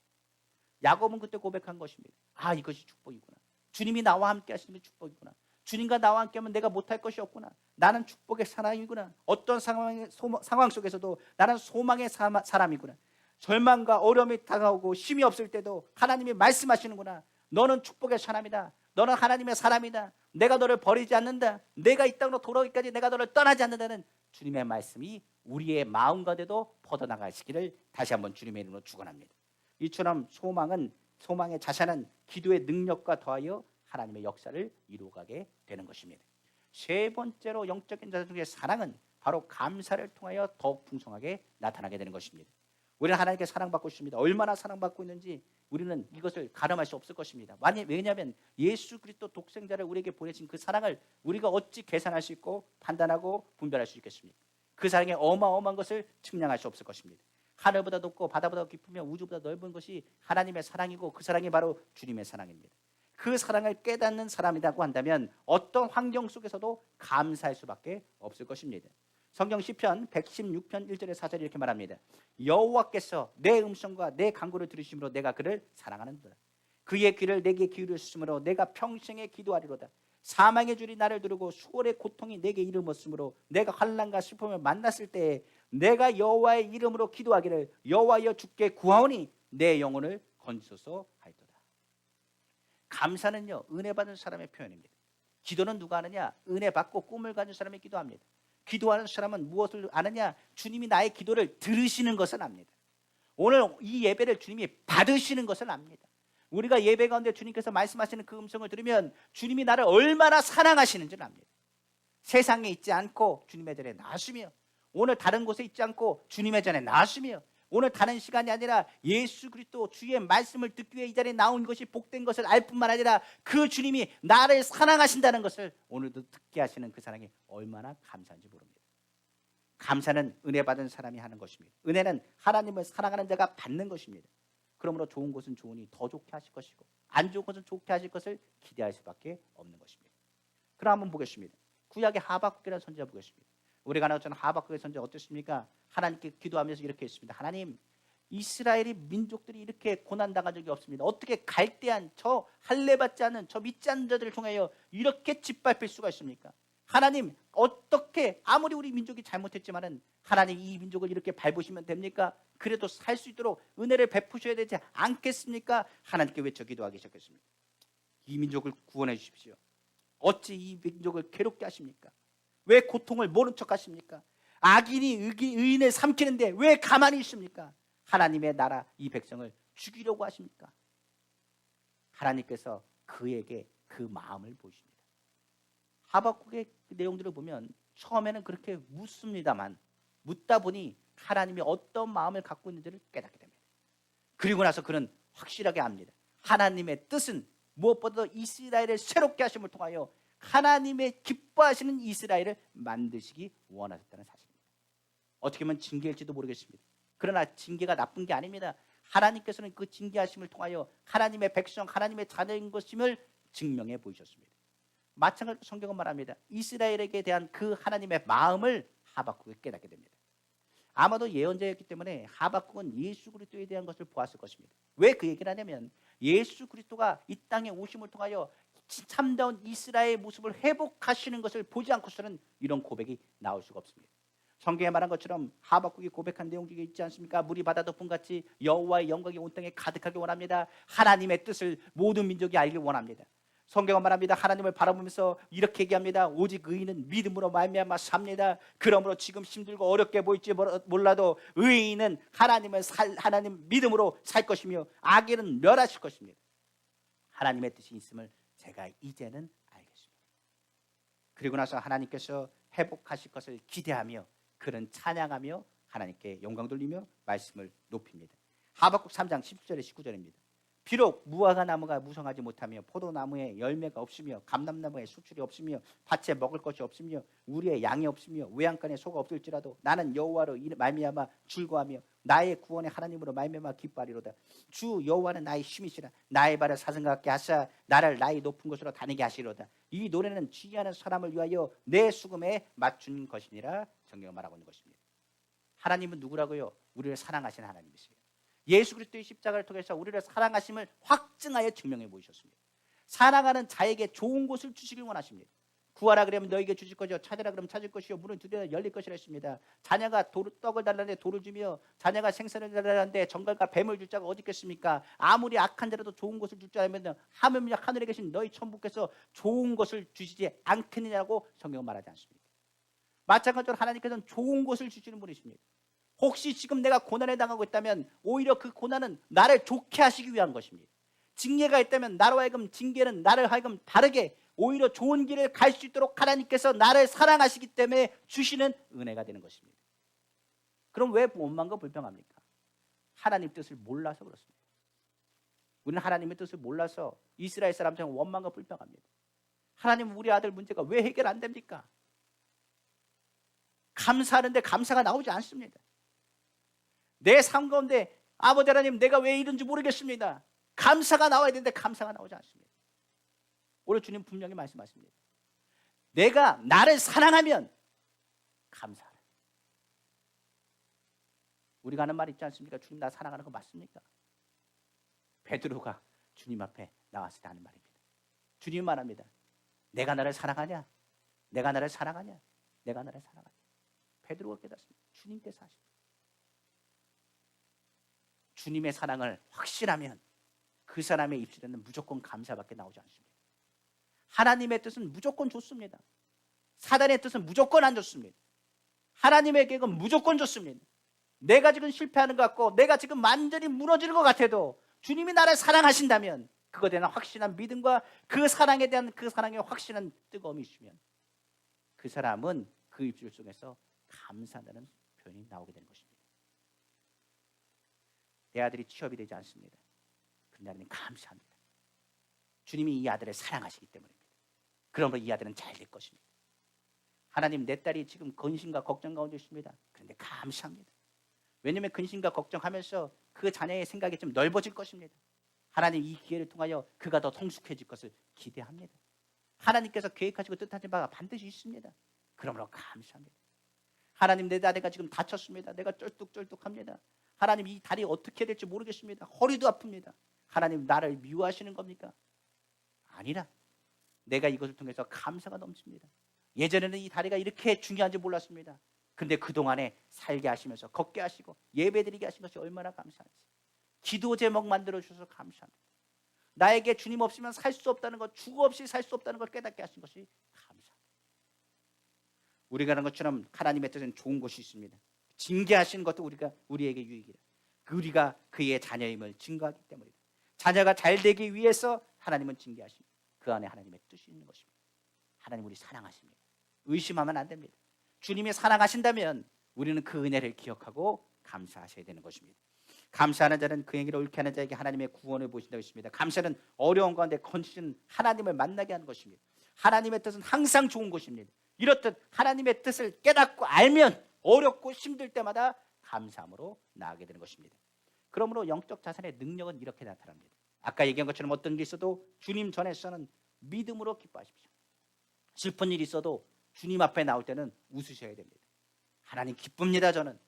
야곱은 그때 고백한 것입니다. 아, 이것이 축복이구나. 주님이 나와 함께 하시는 게 축복이구나. 주님과 나와 함께하면 내가 못할 것이 없구나. 나는 축복의 사람이구나. 어떤 상황 속에서도 나는 소망의 사람이구나. 절망과 어려움이 다가오고 힘이 없을 때도 하나님이 말씀하시는구나. 너는 축복의 사람이다. 너는 하나님의 사람이다. 내가 너를 버리지 않는다. 내가 이 땅으로 돌아오기까지 내가 너를 떠나지 않는다는 주님의 말씀이 우리의 마음 가운데도 퍼져나가시기를 다시 한번 주님의 이름으로 축원합니다. 이처럼 소망의 자산은 기도의 능력과 더하여 하나님의 역사를 이루어가게 되는 것입니다. 세 번째로 영적인 자산 중에 사랑은 바로 감사를 통하여 더욱 풍성하게 나타나게 되는 것입니다. 우리는 하나님께 사랑받고 있습니다. 얼마나 사랑받고 있는지 우리는 이것을 가늠할 수 없을 것입니다. 왜냐하면 예수 그리스도 독생자를 우리에게 보내신 그 사랑을 우리가 어찌 계산할 수 있고 판단하고 분별할 수 있겠습니까? 그 사랑의 어마어마한 것을 측량할 수 없을 것입니다. 하늘보다 높고 바다보다 깊으며 우주보다 넓은 것이 하나님의 사랑이고 그 사랑이 바로 주님의 사랑입니다. 그 사랑을 깨닫는 사람이라고 한다면 어떤 환경 속에서도 감사할 수밖에 없을 것입니다. 성경 시편 116편 1절에 4절에 이렇게 말합니다. 여호와께서 내 음성과 내 간구를 들으심으로 내가 그를 사랑하는도다. 그의 귀를 내게 기울였으므로 내가 평생에 기도하리로다. 사망의 줄이 나를 두르고 수월의 고통이 내게 이르렀으므로 내가 환난과 슬픔을 만났을 때에 내가 여호와의 이름으로 기도하기를 여호와여 주께 구하오니 내 영혼을 건지소서 하였도다. 감사는요, 은혜 받은 사람의 표현입니다. 기도는 누가 하느냐? 은혜 받고 꿈을 가진 사람이 기도합니다. 기도하는 사람은 무엇을 아느냐? 주님이 나의 기도를 들으시는 것을 압니다. 오늘 이 예배를 주님이 받으시는 것을 압니다. 우리가 예배 가운데 주님께서 말씀하시는 그 음성을 들으면 주님이 나를 얼마나 사랑하시는지를 압니다. 세상에 있지 않고 주님의 전에 나아가시며, 오늘 다른 곳에 있지 않고 주님의 전에 나아가시며, 오늘 다른 시간이 아니라 예수 그리스도 주의 말씀을 듣기 위해 이 자리에 나온 것이 복된 것을 알 뿐만 아니라 그 주님이 나를 사랑하신다는 것을 오늘도 듣게 하시는 그 사랑이 얼마나 감사한지 모릅니다. 감사는 은혜 받은 사람이 하는 것입니다. 은혜는 하나님을 사랑하는 자가 받는 것입니다. 그러므로 좋은 것은 좋으니 더 좋게 하실 것이고 안 좋은 것은 좋게 하실 것을 기대할 수밖에 없는 것입니다. 그럼 한번 보겠습니다. 구약의 하박국이라는 선지자 보겠습니다. 우리가 나왔던 하박국의 선지자 어떻습니까? 하나님께 기도하면서 이렇게 했습니다. 하나님, 이스라엘이 민족들이 이렇게 고난당한 적이 없습니다. 어떻게 갈대한 저 할례받지 않은 저 믿지 않는 자들을 통하여 이렇게 짓밟힐 수가 있습니까? 하나님, 어떻게 아무리 우리 민족이 잘못했지만은 하나님 이 민족을 이렇게 밟으시면 됩니까? 그래도 살 수 있도록 은혜를 베푸셔야 되지 않겠습니까? 하나님께 외쳐 기도하기 시작했습니다. 이 민족을 구원해 주십시오. 어찌 이 민족을 괴롭게 하십니까? 왜 고통을 모른 척 하십니까? 악인이 의인을 삼키는데 왜 가만히 있습니까? 하나님의 나라 이 백성을 죽이려고 하십니까? 하나님께서 그에게 그 마음을 보이십니다. 하박국의 내용들을 보면 처음에는 그렇게 묻습니다만 묻다 보니 하나님이 어떤 마음을 갖고 있는지를 깨닫게 됩니다. 그리고 나서 그는 확실하게 압니다. 하나님의 뜻은 무엇보다도 이스라엘을 새롭게 하심을 통하여 하나님의 기뻐하시는 이스라엘을 만드시기 원하셨다는 사실입니다. 어떻게 보면 징계일지도 모르겠습니다. 그러나 징계가 나쁜 게 아닙니다. 하나님께서는 그 징계하심을 통하여 하나님의 백성, 하나님의 자녀인 것임을 증명해 보이셨습니다. 마찬가지로 성경은 말합니다. 이스라엘에게 대한 그 하나님의 마음을 하박국이 깨닫게 됩니다. 아마도 예언자였기 때문에 하박국은 예수 그리스도에 대한 것을 보았을 것입니다. 왜 그 얘기를 하냐면 예수 그리스도가 이 땅에 오심을 통하여 참다운 이스라엘의 모습을 회복하시는 것을 보지 않고서는 이런 고백이 나올 수가 없습니다. 성경에 말한 것처럼 하박국이 고백한 내용 중에 있지 않습니까? 물이 바다 덮음같이 여호와의 영광이 온 땅에 가득하게 원합니다. 하나님의 뜻을 모든 민족이 알길 원합니다. 성경은 말합니다. 하나님을 바라보면서 이렇게 얘기합니다. 오직 의인은 믿음으로 말미암아 삽니다. 그러므로 지금 힘들고 어렵게 보일지 몰라도 의인은 하나님 믿음으로 살 것이며 악인은 멸하실 것입니다. 하나님의 뜻이 있음을 제가 이제는 알겠습니다. 그리고 나서 하나님께서 회복하실 것을 기대하며 그는 찬양하며 하나님께 영광 돌리며 말씀을 높입니다. 하박국 3장 17절에 19절입니다. 비록 무화과 나무가 무성하지 못하며 포도나무에 열매가 없으며 감람나무에 수출이 없으며 밭에 먹을 것이 없으며 우리의 양이 없으며 외양간에 소가 없을지라도 나는 여호와로 말미암아 즐거워하며 나의 구원의 하나님으로 말미암아 기뻐하리로다. 주 여호와는 나의 힘이시라. 나의 발을 사슴 같게 하사 나를 나의 높은 곳으로 다니게 하시리로다. 이 노래는 취하는 사람을 위하여 내 수금에 맞춘 것이니라. 성경이 말하고 있는 것입니다. 하나님은 누구라고요? 우리를 사랑하시는 하나님이세요. 예수 그리스도의 십자가를 통해서 우리를 사랑하심을 확증하여 증명해 보이셨습니다. 사랑하는 자에게 좋은 곳을 주시길 원하십니다. 구하라 그러면 너에게 주실 것이요 찾으라 그러면 찾을 것이요 문을 두드려 열릴 것이라 했습니다. 자녀가 떡을 달라는데 돌을 주며 자녀가 생선을 달라는데 정갈과 뱀을 줄 자가 어디 있겠습니까? 아무리 악한 자라도 좋은 것을 줄 줄 알면 하물며 하늘에 계신 너희 천부께서 좋은 것을 주시지 않겠느냐고 성경은 말하지 않습니다. 마찬가지로 하나님께서는 좋은 것을 주시는 분이십니다. 혹시 지금 내가 고난에 당하고 있다면 오히려 그 고난은 나를 좋게 하시기 위한 것입니다. 징계가 있다면 나로 하여금 징계는 나를 하여금 바르게 오히려 좋은 길을 갈 수 있도록 하나님께서 나를 사랑하시기 때문에 주시는 은혜가 되는 것입니다. 그럼 왜 원망과 불평합니까? 하나님 뜻을 몰라서 그렇습니다. 우리는 하나님의 뜻을 몰라서 이스라엘 사람처럼 원망과 불평합니다. 하나님, 우리 아들 문제가 왜 해결 안 됩니까? 감사하는데 감사가 나오지 않습니다. 내 삶 가운데 아버지 하나님, 내가 왜 이런지 모르겠습니다. 감사가 나와야 되는데 감사가 나오지 않습니다. 오늘 주님 분명히 말씀하십니다. 내가 나를 사랑하면 감사하라. 우리가 하는 말 있지 않습니까? 주님 나 사랑하는 거 맞습니까? 베드로가 주님 앞에 나왔을 때 하는 말입니다. 주님 말합니다. 내가 나를 사랑하냐? 내가 나를 사랑하냐? 내가 나를 사랑하냐? 베드로가 깨닫습니다. 주님께서 하십니다. 주님의 사랑을 확신하면 그 사람의 입술에는 무조건 감사밖에 나오지 않습니다. 하나님의 뜻은 무조건 좋습니다. 사단의 뜻은 무조건 안 좋습니다. 하나님의 계획은 무조건 좋습니다. 내가 지금 실패하는 것 같고 내가 지금 완전히 무너지는 것 같아도 주님이 나를 사랑하신다면 그것에 대한 확신한 믿음과 그 사랑에 대한 그 사랑의 확신한 뜨거움이 있으면 그 사람은 그 입술 속에서 감사한다는 표현이 나오게 되는 것입니다. 내 아들이 취업이 되지 않습니다. 그런데 하나님 감사합니다. 주님이 이 아들을 사랑하시기 때문입니다. 그러므로 이 아들은 잘 될 것입니다. 하나님, 내 딸이 지금 근심과 걱정 가운데 있습니다. 그런데 감사합니다. 왜냐하면 근심과 걱정하면서 그 자녀의 생각이 좀 넓어질 것입니다. 하나님, 이 기회를 통하여 그가 더 성숙해질 것을 기대합니다. 하나님께서 계획하시고 뜻하신 바가 반드시 있습니다. 그러므로 감사합니다. 하나님, 내 아내가 지금 다쳤습니다. 내가 쩔뚝쩔뚝합니다. 하나님, 이 다리 어떻게 될지 모르겠습니다. 허리도 아픕니다. 하나님, 나를 미워하시는 겁니까? 아니라 내가 이것을 통해서 감사가 넘칩니다. 예전에는 이 다리가 이렇게 중요한지 몰랐습니다. 근데 그동안에 살게 하시면서 걷게 하시고 예배드리게 하신 것이 얼마나 감사한지. 기도 제목 만들어 주셔서 감사합니다. 나에게 주님 없으면 살 수 없다는 것, 주 없이 살 수 없다는 걸 깨닫게 하신 것이 감사합니다. 우리가 하는 것처럼 하나님의 뜻은 좋은 것이 있습니다. 징계하시는 것도 우리에게 유익이라. 우리가 그의 자녀임을 증거하기 때문이다. 자녀가 잘 되기 위해서 하나님은 징계하십니다. 그 안에 하나님의 뜻이 있는 것입니다. 하나님 우리 사랑하십니다. 의심하면 안 됩니다. 주님이 사랑하신다면 우리는 그 은혜를 기억하고 감사하셔야 되는 것입니다. 감사하는 자는 그 행위를 옳게 하는 자에게 하나님의 구원을 보신다고 했습니다. 감사는 어려운 가운데 건지는 하나님을 만나게 하는 것입니다. 하나님의 뜻은 항상 좋은 것입니다. 이렇듯 하나님의 뜻을 깨닫고 알면 어렵고 힘들 때마다 감사함으로 나아가게 되는 것입니다. 그러므로 영적 자산의 능력은 이렇게 나타납니다. 아까 얘기한 것처럼 어떤 게 있어도 주님 전에서는 믿음으로 기뻐하십시오. 슬픈 일이 있어도 주님 앞에 나올 때는 웃으셔야 됩니다. 하나님 기쁩니다. 저는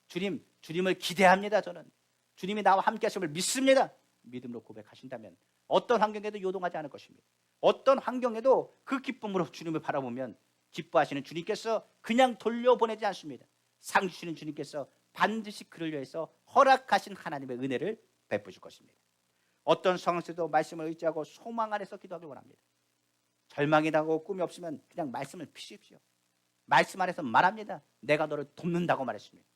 주님을 기대합니다. 저는 주님이 나와 함께 하심을 믿습니다. 믿음으로 고백하신다면 어떤 환경에도 요동하지 않을 것입니다. 어떤 환경에도 그 기쁨으로 주님을 바라보면 기뻐하시는 주님께서 그냥 돌려보내지 않습니다. 상 주시는 주님께서 반드시 그를 위해서 허락하신 하나님의 은혜를 베푸실 것입니다. 어떤 상황에서도 말씀을 의지하고 소망 안에서 기도하기 원합니다. 절망이 나고 꿈이 없으면 그냥 말씀을 피십시오. 말씀 안에서 말합니다. 내가 너를 돕는다고 말했습니다.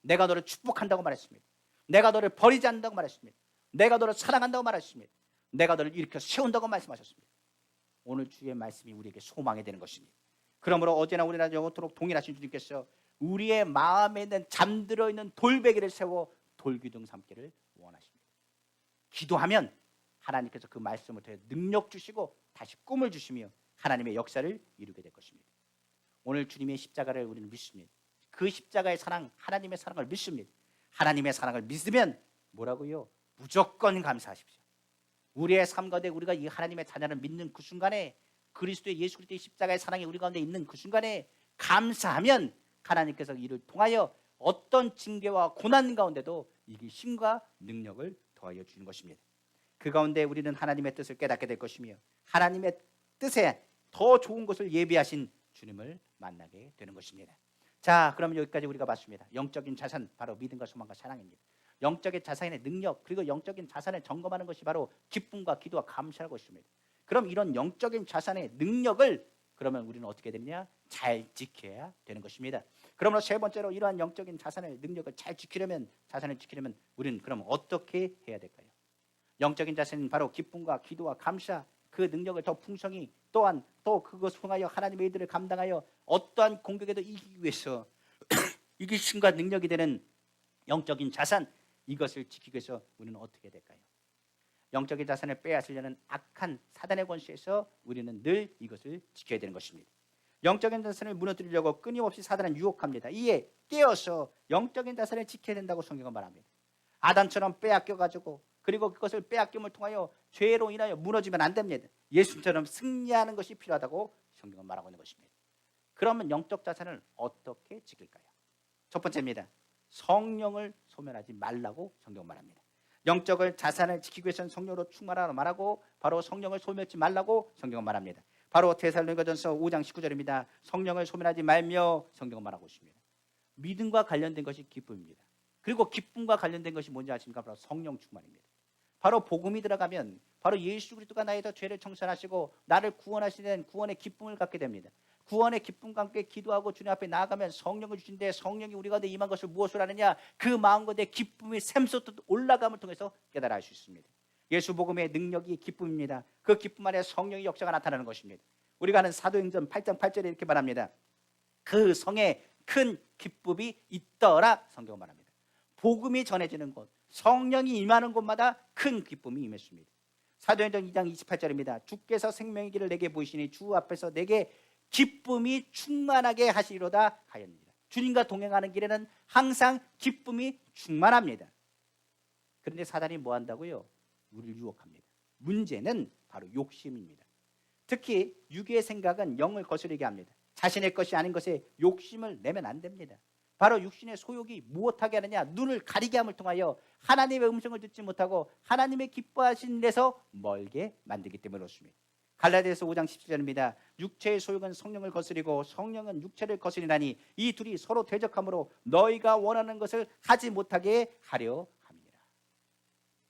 내가 너를 축복한다고 말했습니다. 내가 너를 버리지 않는다고 말했습니다. 내가 너를 사랑한다고 말했습니다. 내가 너를 일으켜 세운다고 말씀하셨습니다. 오늘 주의 말씀이 우리에게 소망이 되는 것입니다. 그러므로 어제나 오늘나 영원토록 동일하신 주님께서 우리의 마음에 있는 잠들어 있는 돌베개를 세워 돌기둥 삼기를 원하십니다. 기도하면 하나님께서 그 말씀을 통해 능력 주시고 다시 꿈을 주시며 하나님의 역사를 이루게 될 것입니다. 오늘 주님의 십자가를 우리는 믿습니다. 그 십자가의 사랑, 하나님의 사랑을 믿습니다. 하나님의 사랑을 믿으면 뭐라고요? 무조건 감사하십시오. 우리의 삶 가운데 우리가 이 하나님의 자녀를 믿는 그 순간에 그리스도의 예수 그리스도의 십자가의 사랑이 우리 가운데 있는 그 순간에 감사하면 하나님께서 이를 통하여 어떤 징계와 고난 가운데도 이길 힘과 능력을 더하여 주는 것입니다. 그 가운데 우리는 하나님의 뜻을 깨닫게 될 것이며 하나님의 뜻에 더 좋은 것을 예비하신 주님을 만나게 되는 것입니다. 자, 그러면 여기까지 우리가 봤습니다. 영적인 자산, 바로 믿음과 소망과 사랑입니다. 영적인 자산의 능력, 그리고 영적인 자산을 점검하는 것이 바로 기쁨과 기도와 감사할 것입니다. 그럼 이런 영적인 자산의 능력을 그러면 우리는 어떻게 되느냐? 잘 지켜야 되는 것입니다. 그러므로 세 번째로 이러한 영적인 자산의 능력을 잘 지키려면, 자산을 지키려면 우리는 그럼 어떻게 해야 될까요? 영적인 자산은 바로 기쁨과 기도와 감사, 그 능력을 더 풍성히 또한 또 그것을 통하여 하나님의 일들을 감당하여 어떠한 공격에도 이기기 위해서 이길 힘과 능력이 되는 영적인 자산, 이것을 지키기 위해서 우리는 어떻게 해야 될까요? 영적인 자산을 빼앗으려는 악한 사단의 권세에서 우리는 늘 이것을 지켜야 되는 것입니다. 영적인 자산을 무너뜨리려고 끊임없이 사단은 유혹합니다. 이에 깨어서 영적인 자산을 지켜야 된다고 성경은 말합니다. 아담처럼 빼앗겨가지고 그리고 그것을 빼앗김을 통하여 죄로 인하여 무너지면 안 됩니다. 예수처럼 승리하는 것이 필요하다고 성경은 말하고 있는 것입니다. 그러면 영적 자산을 어떻게 지킬까요? 첫 번째입니다. 성령을 소멸하지 말라고 성경은 말합니다. 영적을 자산을 지키기 위해서는 성령으로 충만하라 말하고 바로 성령을 소멸하지 말라고 성경은 말합니다. 바로 데살로니가전서 5장 19절입니다. 성령을 소멸하지 말며 성경은 말하고 있습니다. 믿음과 관련된 것이 기쁨입니다. 그리고 기쁨과 관련된 것이 뭔지 아십니까? 바로 성령 충만입니다. 바로 복음이 들어가면 바로 예수 그리스도가 나에서 죄를 청산하시고 나를 구원하시는 구원의 기쁨을 갖게 됩니다. 구원의 기쁨과 함께 기도하고 주님 앞에 나아가면 성령을 주신데 성령이 우리 가운데 임한 것을 무엇을 하느냐? 그 마음 가운데 기쁨이 샘솟듯 올라감을 통해서 깨달아 알 수 있습니다. 예수 복음의 능력이 기쁨입니다. 그 기쁨 안에 성령의 역사가 나타나는 것입니다. 우리가 아는 사도행전 8장 8절에 이렇게 말합니다. 그 성에 큰 기쁨이 있더라. 성경은 말합니다. 복음이 전해지는 곳, 성령이 임하는 곳마다 큰 기쁨이 임했습니다. 사도행전 2장 28절입니다. 주께서 생명의 길을 내게 보이시니 주 앞에서 내게 기쁨이 충만하게 하시리로다 하였느니라. 주님과 동행하는 길에는 항상 기쁨이 충만합니다. 그런데 사단이 뭐 한다고요? 우리를 유혹합니다. 문제는 바로 욕심입니다. 특히 육의 생각은 영을 거스르게 합니다. 자신의 것이 아닌 것에 욕심을 내면 안 됩니다. 바로 육신의 소욕이 무엇하게 하느냐? 눈을 가리게 함을 통하여 하나님의 음성을 듣지 못하고 하나님의 기뻐하신 데서 멀게 만들기 때문에 그렇습니다. 갈라디아서 5장 17절입니다. 육체의 소욕은 성령을 거스리고 성령은 육체를 거스리나니 이 둘이 서로 대적하므로 너희가 원하는 것을 하지 못하게 하려 함이니라.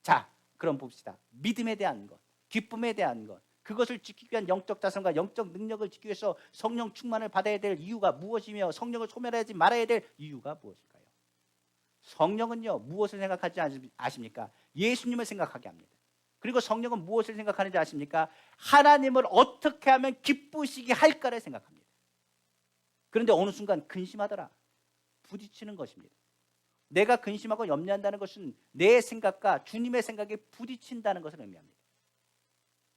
자, 그럼 봅시다. 믿음에 대한 것, 기쁨에 대한 것, 그것을 지키기 위한 영적 자성과 영적 능력을 지키기 위해서 성령 충만을 받아야 될 이유가 무엇이며 성령을 소멸하지 말아야 될 이유가 무엇일까요? 성령은요, 무엇을 생각하지 아십니까? 예수님을 생각하게 합니다. 그리고 성령은 무엇을 생각하는지 아십니까? 하나님을 어떻게 하면 기쁘시게 할까를 생각합니다. 그런데 어느 순간 근심하더라. 부딪히는 것입니다. 내가 근심하고 염려한다는 것은 내 생각과 주님의 생각에 부딪힌다는 것을 의미합니다.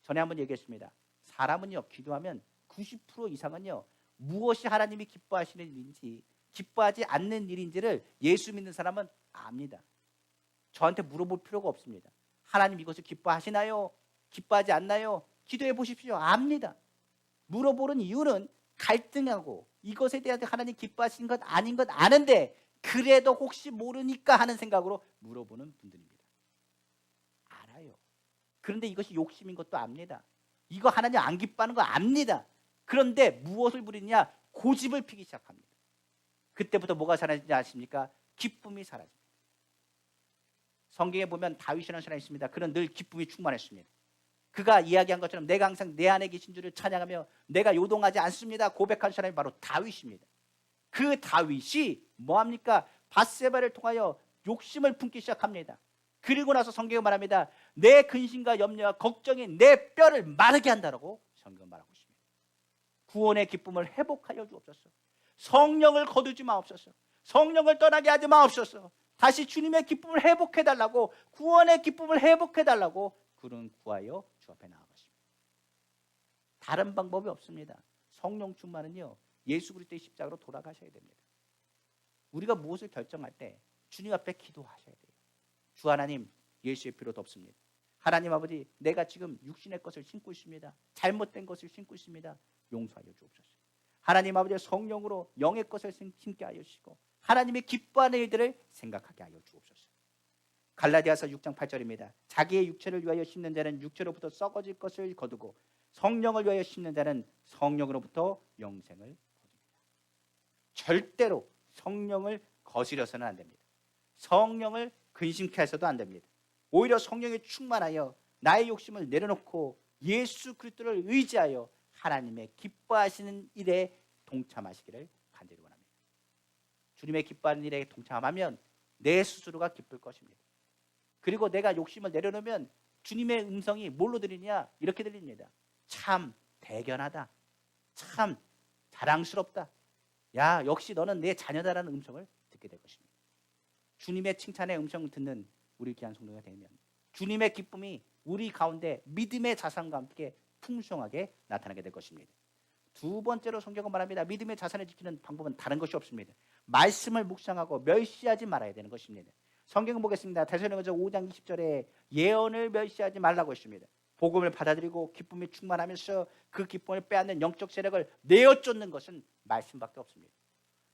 전에 한번 얘기했습니다. 사람은요, 기도하면 90% 이상은요, 무엇이 하나님이 기뻐하시는 일인지 기뻐하지 않는 일인지를 예수 믿는 사람은 압니다. 저한테 물어볼 필요가 없습니다. 하나님 이것을 기뻐하시나요? 기뻐하지 않나요? 기도해 보십시오. 압니다. 물어보는 이유는 갈등하고 이것에 대한 하나님 기뻐하시는 것 아닌 것 아는데 그래도 혹시 모르니까 하는 생각으로 물어보는 분들입니다. 알아요. 그런데 이것이 욕심인 것도 압니다. 이거 하나님 안 기뻐하는 거 압니다. 그런데 무엇을 부리느냐? 고집을 피기 시작합니다. 그때부터 뭐가 사라지지 아십니까? 기쁨이 사라집니다. 성경에 보면 다윗이라는 사람이 있습니다. 그는 늘 기쁨이 충만했습니다. 그가 이야기한 것처럼 내가 항상 내 안에 계신 주를 찬양하며 내가 요동하지 않습니다 고백한 사람이 바로 다윗입니다. 그 다윗이 뭐합니까? 밧세바를 통하여 욕심을 품기 시작합니다. 그리고 나서 성경이 말합니다. 내 근심과 염려와 걱정이 내 뼈를 마르게 한다라고 성경은 말하고 있습니다. 구원의 기쁨을 회복하여 주옵소서. 성령을 거두지 마옵소서. 성령을 떠나게 하지 마옵소서. 다시 주님의 기쁨을 회복해달라고, 구원의 기쁨을 회복해달라고 그는 구하여 주 앞에 나아갔습니다. 다른 방법이 없습니다. 성령 충만은요, 예수 그리스도의 십자가로 돌아가셔야 됩니다. 우리가 무엇을 결정할 때 주님 앞에 기도하셔야 돼요. 주 하나님, 예수의 피로 덮습니다. 하나님 아버지, 내가 지금 육신의 것을 신고 있습니다. 잘못된 것을 신고 있습니다. 용서하여 주옵소서. 하나님 아버지, 성령으로 영의 것을 신게 하여 주시고 하나님의 기뻐하는 일들을 생각하게 하여 주옵소서. 갈라디아서 6장 8절입니다. 자기의 육체를 위하여 심는 자는 육체로부터 썩어질 것을 거두고 성령을 위하여 심는 자는 성령으로부터 영생을 거둡니다. 절대로 성령을 거스려서는 안 됩니다. 성령을 근심케 해서도 안 됩니다. 오히려 성령에 충만하여 나의 욕심을 내려놓고 예수 그리스도를 의지하여 하나님의 기뻐하시는 일에 동참하시기를 간절히 원합니다. 주님의 기뻐하는 일에 동참하면 내 스스로가 기쁠 것입니다. 그리고 내가 욕심을 내려놓으면 주님의 음성이 뭘로 들리냐? 이렇게 들립니다. 참 대견하다. 참 자랑스럽다. 야, 역시 너는 내 자녀다라는 음성을 듣게 될 것입니다. 주님의 칭찬의 음성을 듣는 우리 귀한 성도가 되면 주님의 기쁨이 우리 가운데 믿음의 자산과 함께 풍성하게 나타나게 될 것입니다. 두 번째로 성경은 말합니다. 믿음의 자산을 지키는 방법은 다른 것이 없습니다. 말씀을 묵상하고 멸시하지 말아야 되는 것입니다. 성경을 보겠습니다. 데살로니가서 5장 20절에 예언을 멸시하지 말라고 했습니다. 복음을 받아들이고 기쁨이 충만하면서 그 기쁨을 빼앗는 영적 세력을 내어쫓는 것은 말씀밖에 없습니다.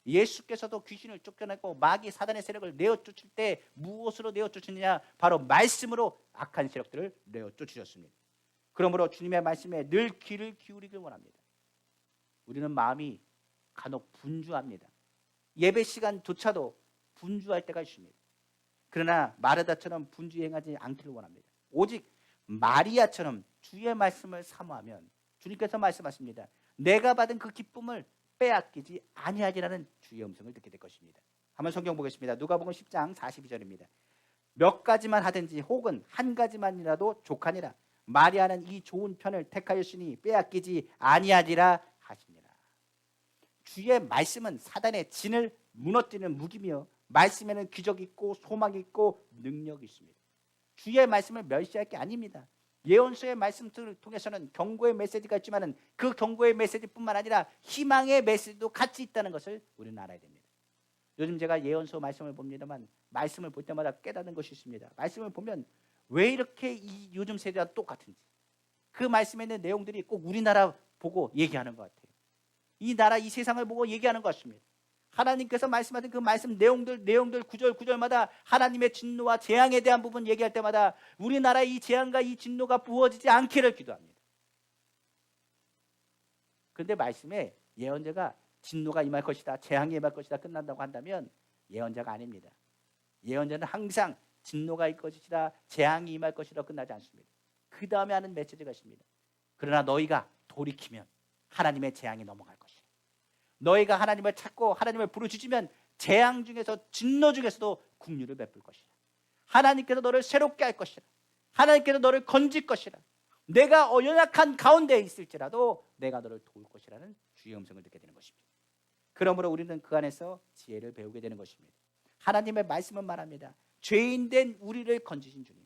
예수께서도 귀신을 쫓겨내고 마귀 사단의 세력을 내어쫓을 때 무엇으로 내어쫓느냐? 바로 말씀으로 악한 세력들을 내어쫓으셨습니다. 그러므로 주님의 말씀에 늘 귀를 기울이길 원합니다. 우리는 마음이 간혹 분주합니다. 예배 시간조차도 분주할 때가 있습니다. 그러나 마르다처럼 분주 행하지 않기를 원합니다. 오직 마리아처럼 주의 말씀을 사모하면 주님께서 말씀하십니다. 내가 받은 그 기쁨을 빼앗기지 아니하리라는 주의 음성을 듣게 될 것입니다. 한번 성경 보겠습니다. 누가복음 10장 42절입니다. 몇 가지만 하든지 혹은 한 가지만이라도 족하니라. 마리아는 이 좋은 편을 택하였으니 빼앗기지 아니하리라 하시니라. 주의 말씀은 사단의 진을 무너뜨리는 무기며 말씀에는 기적이 있고 소망이 있고 능력이 있습니다. 주의 말씀을 멸시할 게 아닙니다. 예언서의 말씀을 통해서는 경고의 메시지가 있지만 그 경고의 메시지뿐만 아니라 희망의 메시지도 같이 있다는 것을 우리는 알아야 됩니다. 요즘 제가 예언서 말씀을 봅니다만 말씀을 볼 때마다 깨닫는 것이 있습니다. 말씀을 보면 왜 이렇게 이 요즘 세대와 똑같은지, 그 말씀에 있는 내용들이 꼭 우리나라 보고 얘기하는 것 같아요. 이 나라 이 세상을 보고 얘기하는 것 같습니다. 하나님께서 말씀하신 그 말씀 내용들 구절마다 하나님의 진노와 재앙에 대한 부분 얘기할 때마다 우리나라의 이 재앙과 이 진노가 부어지지 않기를 기도합니다. 그런데 말씀에 예언자가 진노가 임할 것이다, 재앙이 임할 것이다 끝난다고 한다면 예언자가 아닙니다. 예언자는 항상 진노가 임할 것이다, 재앙이 임할 것이라 끝나지 않습니다. 그 다음에 하는 메시지가 있습니다. 그러나 너희가 돌이키면 하나님의 재앙이 넘어갈 것이다. 너희가 하나님을 찾고 하나님을 부르짖으면 재앙 중에서 진노 중에서도 긍휼을 베풀 것이다. 하나님께서 너를 새롭게 할 것이다. 하나님께서 너를 건질 것이다. 내가 연약한 가운데 있을지라도 내가 너를 도울 것이라는 주의 음성을 듣게 되는 것입니다. 그러므로 우리는 그 안에서 지혜를 배우게 되는 것입니다. 하나님의 말씀은 말합니다. 죄인된 우리를 건지신 주님.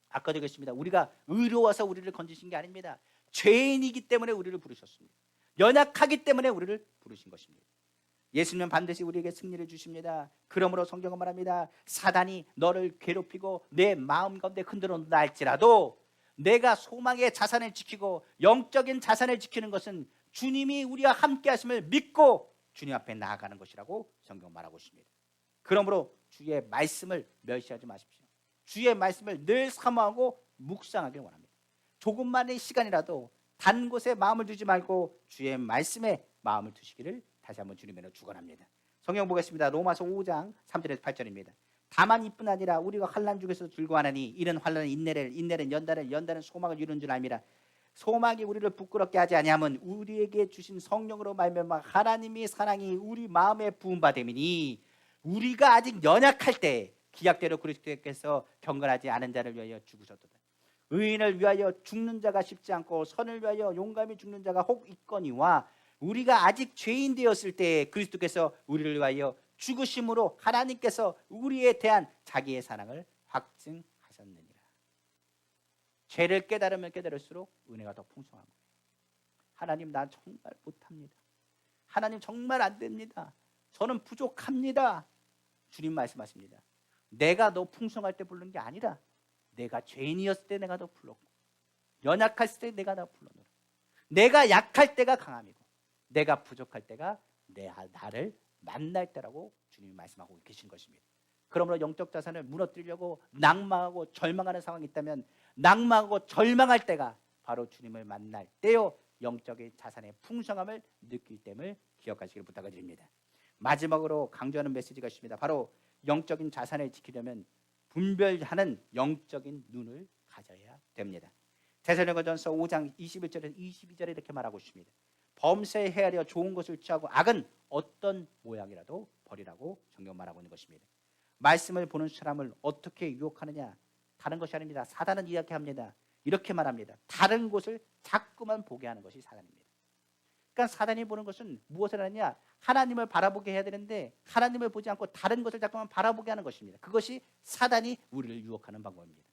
아까도 얘기했습니다. 우리가 의로워서 우리를 건지신 게 아닙니다. 죄인이기 때문에 우리를 부르셨습니다. 연약하기 때문에 우리를 부르신 것입니다. 예수님은 반드시 우리에게 승리를 주십니다. 그러므로 성경은 말합니다. 사단이 너를 괴롭히고 내 마음 가운데 흔들어 놓는다 할지라도 내가 소망의 자산을 지키고 영적인 자산을 지키는 것은 주님이 우리와 함께 하심을 믿고 주님 앞에 나아가는 것이라고 성경은 말하고 있습니다. 그러므로 주의 말씀을 멸시하지 마십시오. 주의 말씀을 늘 사모하고 묵상하길 원합니다. 조금만의 시간이라도 단 곳에 마음을 두지 말고 주의 말씀에 마음을 두시기를 다시 한번 주님으로 축원합니다. 성경 보겠습니다. 로마서 5장 3절에서 8절입니다. 다만 이뿐 아니라 우리가 환난 중에서 즐거워하나니 이는 환난은 인내를, 인내는 연단을, 연단은 소망을 이루는 줄 압니다. 소망이 우리를 부끄럽게 하지 아니함은 우리에게 주신 성령으로 말미암아 하나님의 사랑이 우리 마음에 부은 바 됨이니 우리가 아직 연약할 때 기약대로 그리스도께서 경건하지 않은 자를 위하여 죽으셨도다. 의인을 위하여 죽는 자가 쉽지 않고 선을 위하여 용감히 죽는 자가 혹 있거니와 우리가 아직 죄인 되었을 때 그리스도께서 우리를 위하여 죽으심으로 하나님께서 우리에 대한 자기의 사랑을 확증하셨느니라. 죄를 깨달으면 깨달을수록 은혜가 더 풍성한 거예요. 하나님, 난 정말 못합니다. 하나님, 정말 안 됩니다. 저는 부족합니다. 주님 말씀하십니다. 내가 너 풍성할 때 부른 게 아니라 내가 죄인이었을 때 내가 너 불렀고 연약할 때 내가 너 불렀노라. 내가 약할 때가 강함이고 내가 부족할 때가 나를 만날 때라고 주님이 말씀하고 계신 것입니다. 그러므로 영적 자산을 무너뜨리려고 낭망하고 절망하는 상황이 있다면 낭망하고 절망할 때가 바로 주님을 만날 때요, 영적인 자산의 풍성함을 느낄 때임을 기억하시길 부탁을 드립니다. 마지막으로 강조하는 메시지가 있습니다. 바로 영적인 자산을 지키려면 분별하는 영적인 눈을 가져야 됩니다. 데살로니가전서 5장 21절에서 22절에 이렇게 말하고 있습니다. 범사에 헤아려 좋은 것을 취하고 악은 어떤 모양이라도 버리라고 성경 말하고 있는 것입니다. 말씀을 보는 사람을 어떻게 유혹하느냐? 다른 것이 아닙니다. 사단은 이렇게 합니다. 이렇게 말합니다. 다른 곳을 자꾸만 보게 하는 것이 사단입니다. 그러니까 사단이 보는 것은 무엇을 하느냐? 하나님을 바라보게 해야 되는데 하나님을 보지 않고 다른 것을 자꾸만 바라보게 하는 것입니다. 그것이 사단이 우리를 유혹하는 방법입니다.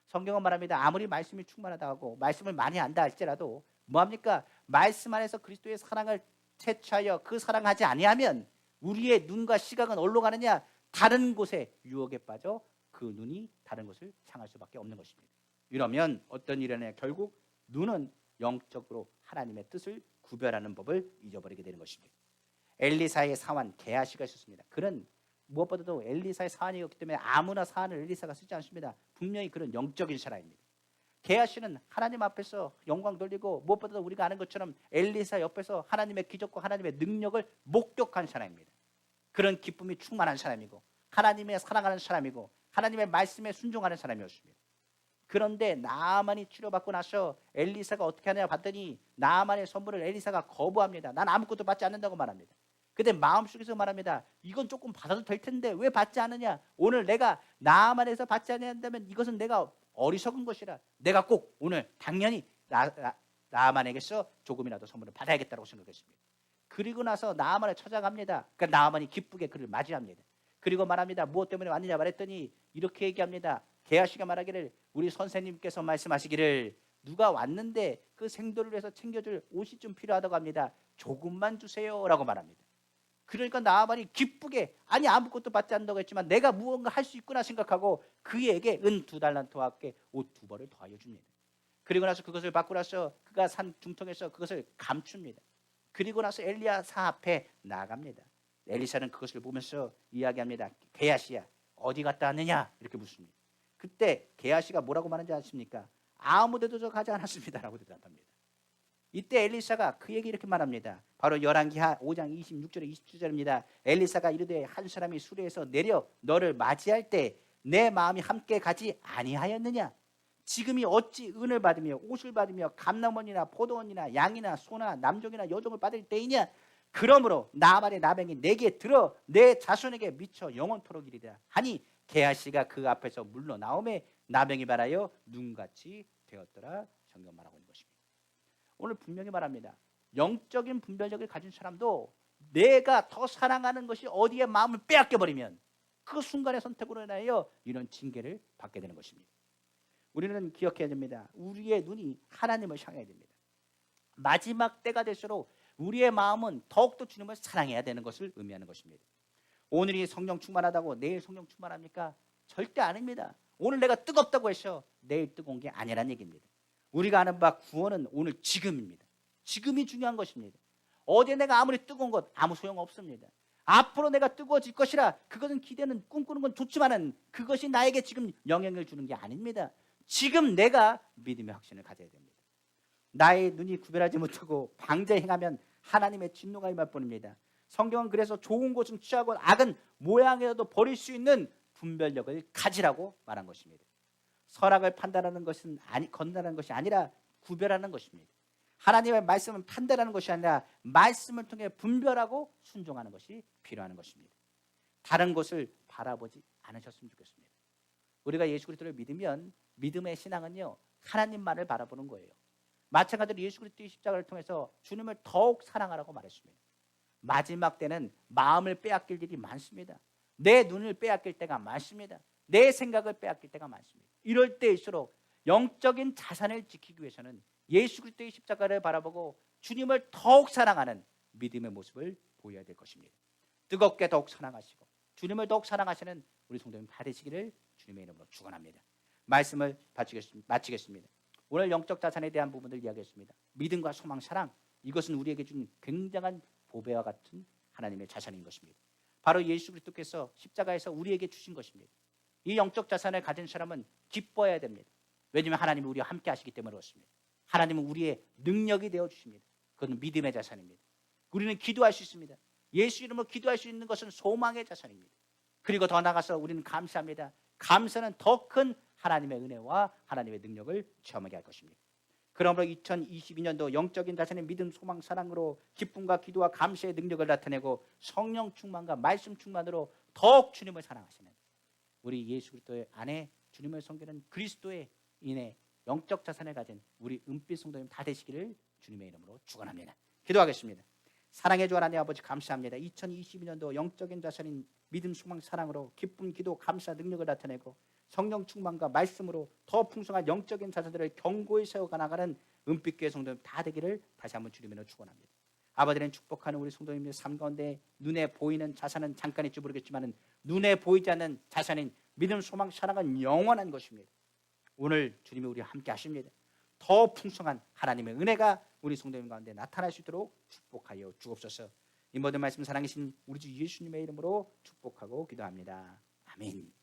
성경은 말합니다. 아무리 말씀이 충만하다 하고 말씀을 많이 안다 할지라도 뭐합니까? 말씀 안에서 그리스도의 사랑을 채취하여 그 사랑하지 아니하면 우리의 눈과 시각은 어디로 가느냐? 다른 곳에 유혹에 빠져 그 눈이 다른 것을 향할 수밖에 없는 것입니다. 이러면 어떤 일이 일어나냐? 결국 눈은 영적으로 하나님의 뜻을 구별하는 법을 잊어버리게 되는 것입니다. 엘리사의 사환 게하시가 있었습니다. 그는 무엇보다도 엘리사의 사환이었기 때문에 아무나 사환을 엘리사가 쓰지 않습니다. 분명히 그런 영적인 사람입니다. 게하시는 하나님 앞에서 영광 돌리고 무엇보다도 우리가 아는 것처럼 엘리사 옆에서 하나님의 기적과 하나님의 능력을 목격한 사람입니다. 그런 기쁨이 충만한 사람이고 하나님의 사랑하는 사람이고 하나님의 말씀에 순종하는 사람이었습니다. 그런데 나아만이 치료받고 나서 엘리사가 어떻게 하냐 봤더니 나아만의 선물을 엘리사가 거부합니다. 난 아무것도 받지 않는다고 말합니다. 근데 마음속에서 말합니다. 이건 조금 받아도 될 텐데 왜 받지 않느냐? 오늘 내가 나아만에서 받지 않는다면 이것은 내가 어리석은 것이라 내가 꼭 오늘 당연히 나아만에게서 조금이라도 선물을 받아야겠다고 생각했습니다. 그리고 나서 나아만을 찾아갑니다. 그러니까 나아만이 기쁘게 그를 맞이합니다. 그리고 말합니다. 무엇 때문에 왔느냐 말했더니 이렇게 얘기합니다. 게하시가 말하기를 우리 선생님께서 말씀하시기를 누가 왔는데 그 생도를 위해서 챙겨줄 옷이 좀 필요하다고 합니다. 조금만 주세요라고 말합니다. 그러니까 나아만이 기쁘게 아니 아무것도 받지 않는다고 했지만 내가 무언가 할 수 있구나 생각하고 그에게 은 2달란트와 함께 옷 2벌을 더하여 줍니다. 그리고 나서 그것을 받고 나서 그가 산 중통에서 그것을 감춥니다. 그리고 나서 엘리야사 앞에 나아갑니다. 엘리사는 그것을 보면서 이야기합니다. 게하시야 어디 갔다 왔느냐 이렇게 묻습니다. 그때 게하시가 뭐라고 말하는지 아십니까? 아무데도 저 가지 않았습니다라고 대답합니다. 이때 엘리사가 그에게 이렇게 말합니다. 바로 열왕기하 5장 26절에 27절입니다. 엘리사가 이르되 한 사람이 수레에서 내려 너를 맞이할 때 내 마음이 함께 가지 아니하였느냐? 지금이 어찌 은을 받으며 옷을 받으며 감람원이나 포도원이나 양이나 소나 남종이나 여종을 받을 때이냐? 그러므로 나만의 나병이 내게 들어 내 자손에게 미쳐 영원토록 이르리라 하니 게하시가 그 앞에서 물러나오매 나병이 말하여 눈같이 되었더라. 성경 말하고 있는 것입니다. 오늘 분명히 말합니다. 영적인 분별력을 가진 사람도 내가 더 사랑하는 것이 어디에 마음을 빼앗겨버리면 그 순간의 선택으로 인하여 이런 징계를 받게 되는 것입니다. 우리는 기억해야 됩니다. 우리의 눈이 하나님을 향해야 됩니다. 마지막 때가 될수록 우리의 마음은 더욱더 주님을 사랑해야 되는 것을 의미하는 것입니다. 오늘이 성령 충만하다고 내일 성령 충만합니까? 절대 아닙니다. 오늘 내가 뜨겁다고 해서 내일 뜨거운 게 아니란 얘기입니다. 우리가 아는 바 구원은 오늘 지금입니다. 지금이 중요한 것입니다. 어제 내가 아무리 뜨거운 것 아무 소용없습니다. 앞으로 내가 뜨거워질 것이라 그것은 기대는 꿈꾸는 건 좋지만은 그것이 나에게 지금 영향을 주는 게 아닙니다. 지금 내가 믿음의 확신을 가져야 됩니다. 나의 눈이 구별하지 못하고 방제 행하면 하나님의 진노가 임할 뿐입니다. 성경은 그래서 좋은 것은 취하고 악은 모양이라도 버릴 수 있는 분별력을 가지라고 말한 것입니다. 선악을 판단하는 것은 건너는 것이 아니라 구별하는 것입니다. 하나님의 말씀은 판단하는 것이 아니라 말씀을 통해 분별하고 순종하는 것이 필요한 것입니다. 다른 것을 바라보지 않으셨으면 좋겠습니다. 우리가 예수 그리스도를 믿으면 믿음의 신앙은요 하나님만을 바라보는 거예요. 마찬가지로 예수 그리스도의 십자가를 통해서 주님을 더욱 사랑하라고 말했습니다. 마지막 때는 마음을 빼앗길 일이 많습니다. 내 눈을 빼앗길 때가 많습니다. 내 생각을 빼앗길 때가 많습니다. 이럴 때일수록 영적인 자산을 지키기 위해서는 예수 그리스도의 십자가를 바라보고 주님을 더욱 사랑하는 믿음의 모습을 보여야 될 것입니다. 뜨겁게 더욱 사랑하시고 주님을 더욱 사랑하시는 우리 성도님 다 되시기를 주님의 이름으로 축원합니다. 말씀을 마치겠습니다. 오늘 영적 자산에 대한 부분을 이야기했습니다. 믿음과 소망, 사랑 이것은 우리에게 준 굉장한 보배와 같은 하나님의 자산인 것입니다. 바로 예수 그리스도께서 십자가에서 우리에게 주신 것입니다. 이 영적 자산을 가진 사람은 기뻐해야 됩니다. 왜냐하면 하나님이 우리와 함께 하시기 때문에 그렇습니다. 하나님은 우리의 능력이 되어 주십니다. 그건 믿음의 자산입니다. 우리는 기도할 수 있습니다. 예수 이름으로 기도할 수 있는 것은 소망의 자산입니다. 그리고 더 나아가서 우리는 감사합니다. 감사는 더 큰 하나님의 은혜와 하나님의 능력을 체험하게 할 것입니다. 그러므로 2022년도 영적인 자산의 믿음, 소망, 사랑으로 기쁨과 기도와 감사의 능력을 나타내고 성령 충만과 말씀 충만으로 더욱 주님을 사랑하시는 우리 예수 그리스도의 안에 주님을 섬기는 그리스도의 인해 영적 자산을 가진 우리 은빛 성도님 다 되시기를 주님의 이름으로 축원합니다. 기도하겠습니다. 사랑해 주 하나님 아버지 감사합니다. 2022년도 영적인 자산인 믿음, 소망, 사랑으로 기쁨, 기도, 감사, 능력을 나타내고 성령 충만과 말씀으로 더 풍성한 영적인 자산들을 견고히 세워가 나가는 은빛교회 성도님 다 되기를 다시 한번 주님으로 축원합니다. 아버지는 축복하는 우리 성도님들 삶 가운데 눈에 보이는 자산은 잠깐일지 모르겠지만 눈에 보이지 않는 자산인 믿음, 소망, 사랑은 영원한 것입니다. 오늘 주님이 우리와 함께 하십니다. 더 풍성한 하나님의 은혜가 우리 성도님 가운데 나타날 수 있도록 축복하여 주옵소서. 이 모든 말씀 사랑하신 우리 주 예수님의 이름으로 축복하고 기도합니다. 아멘.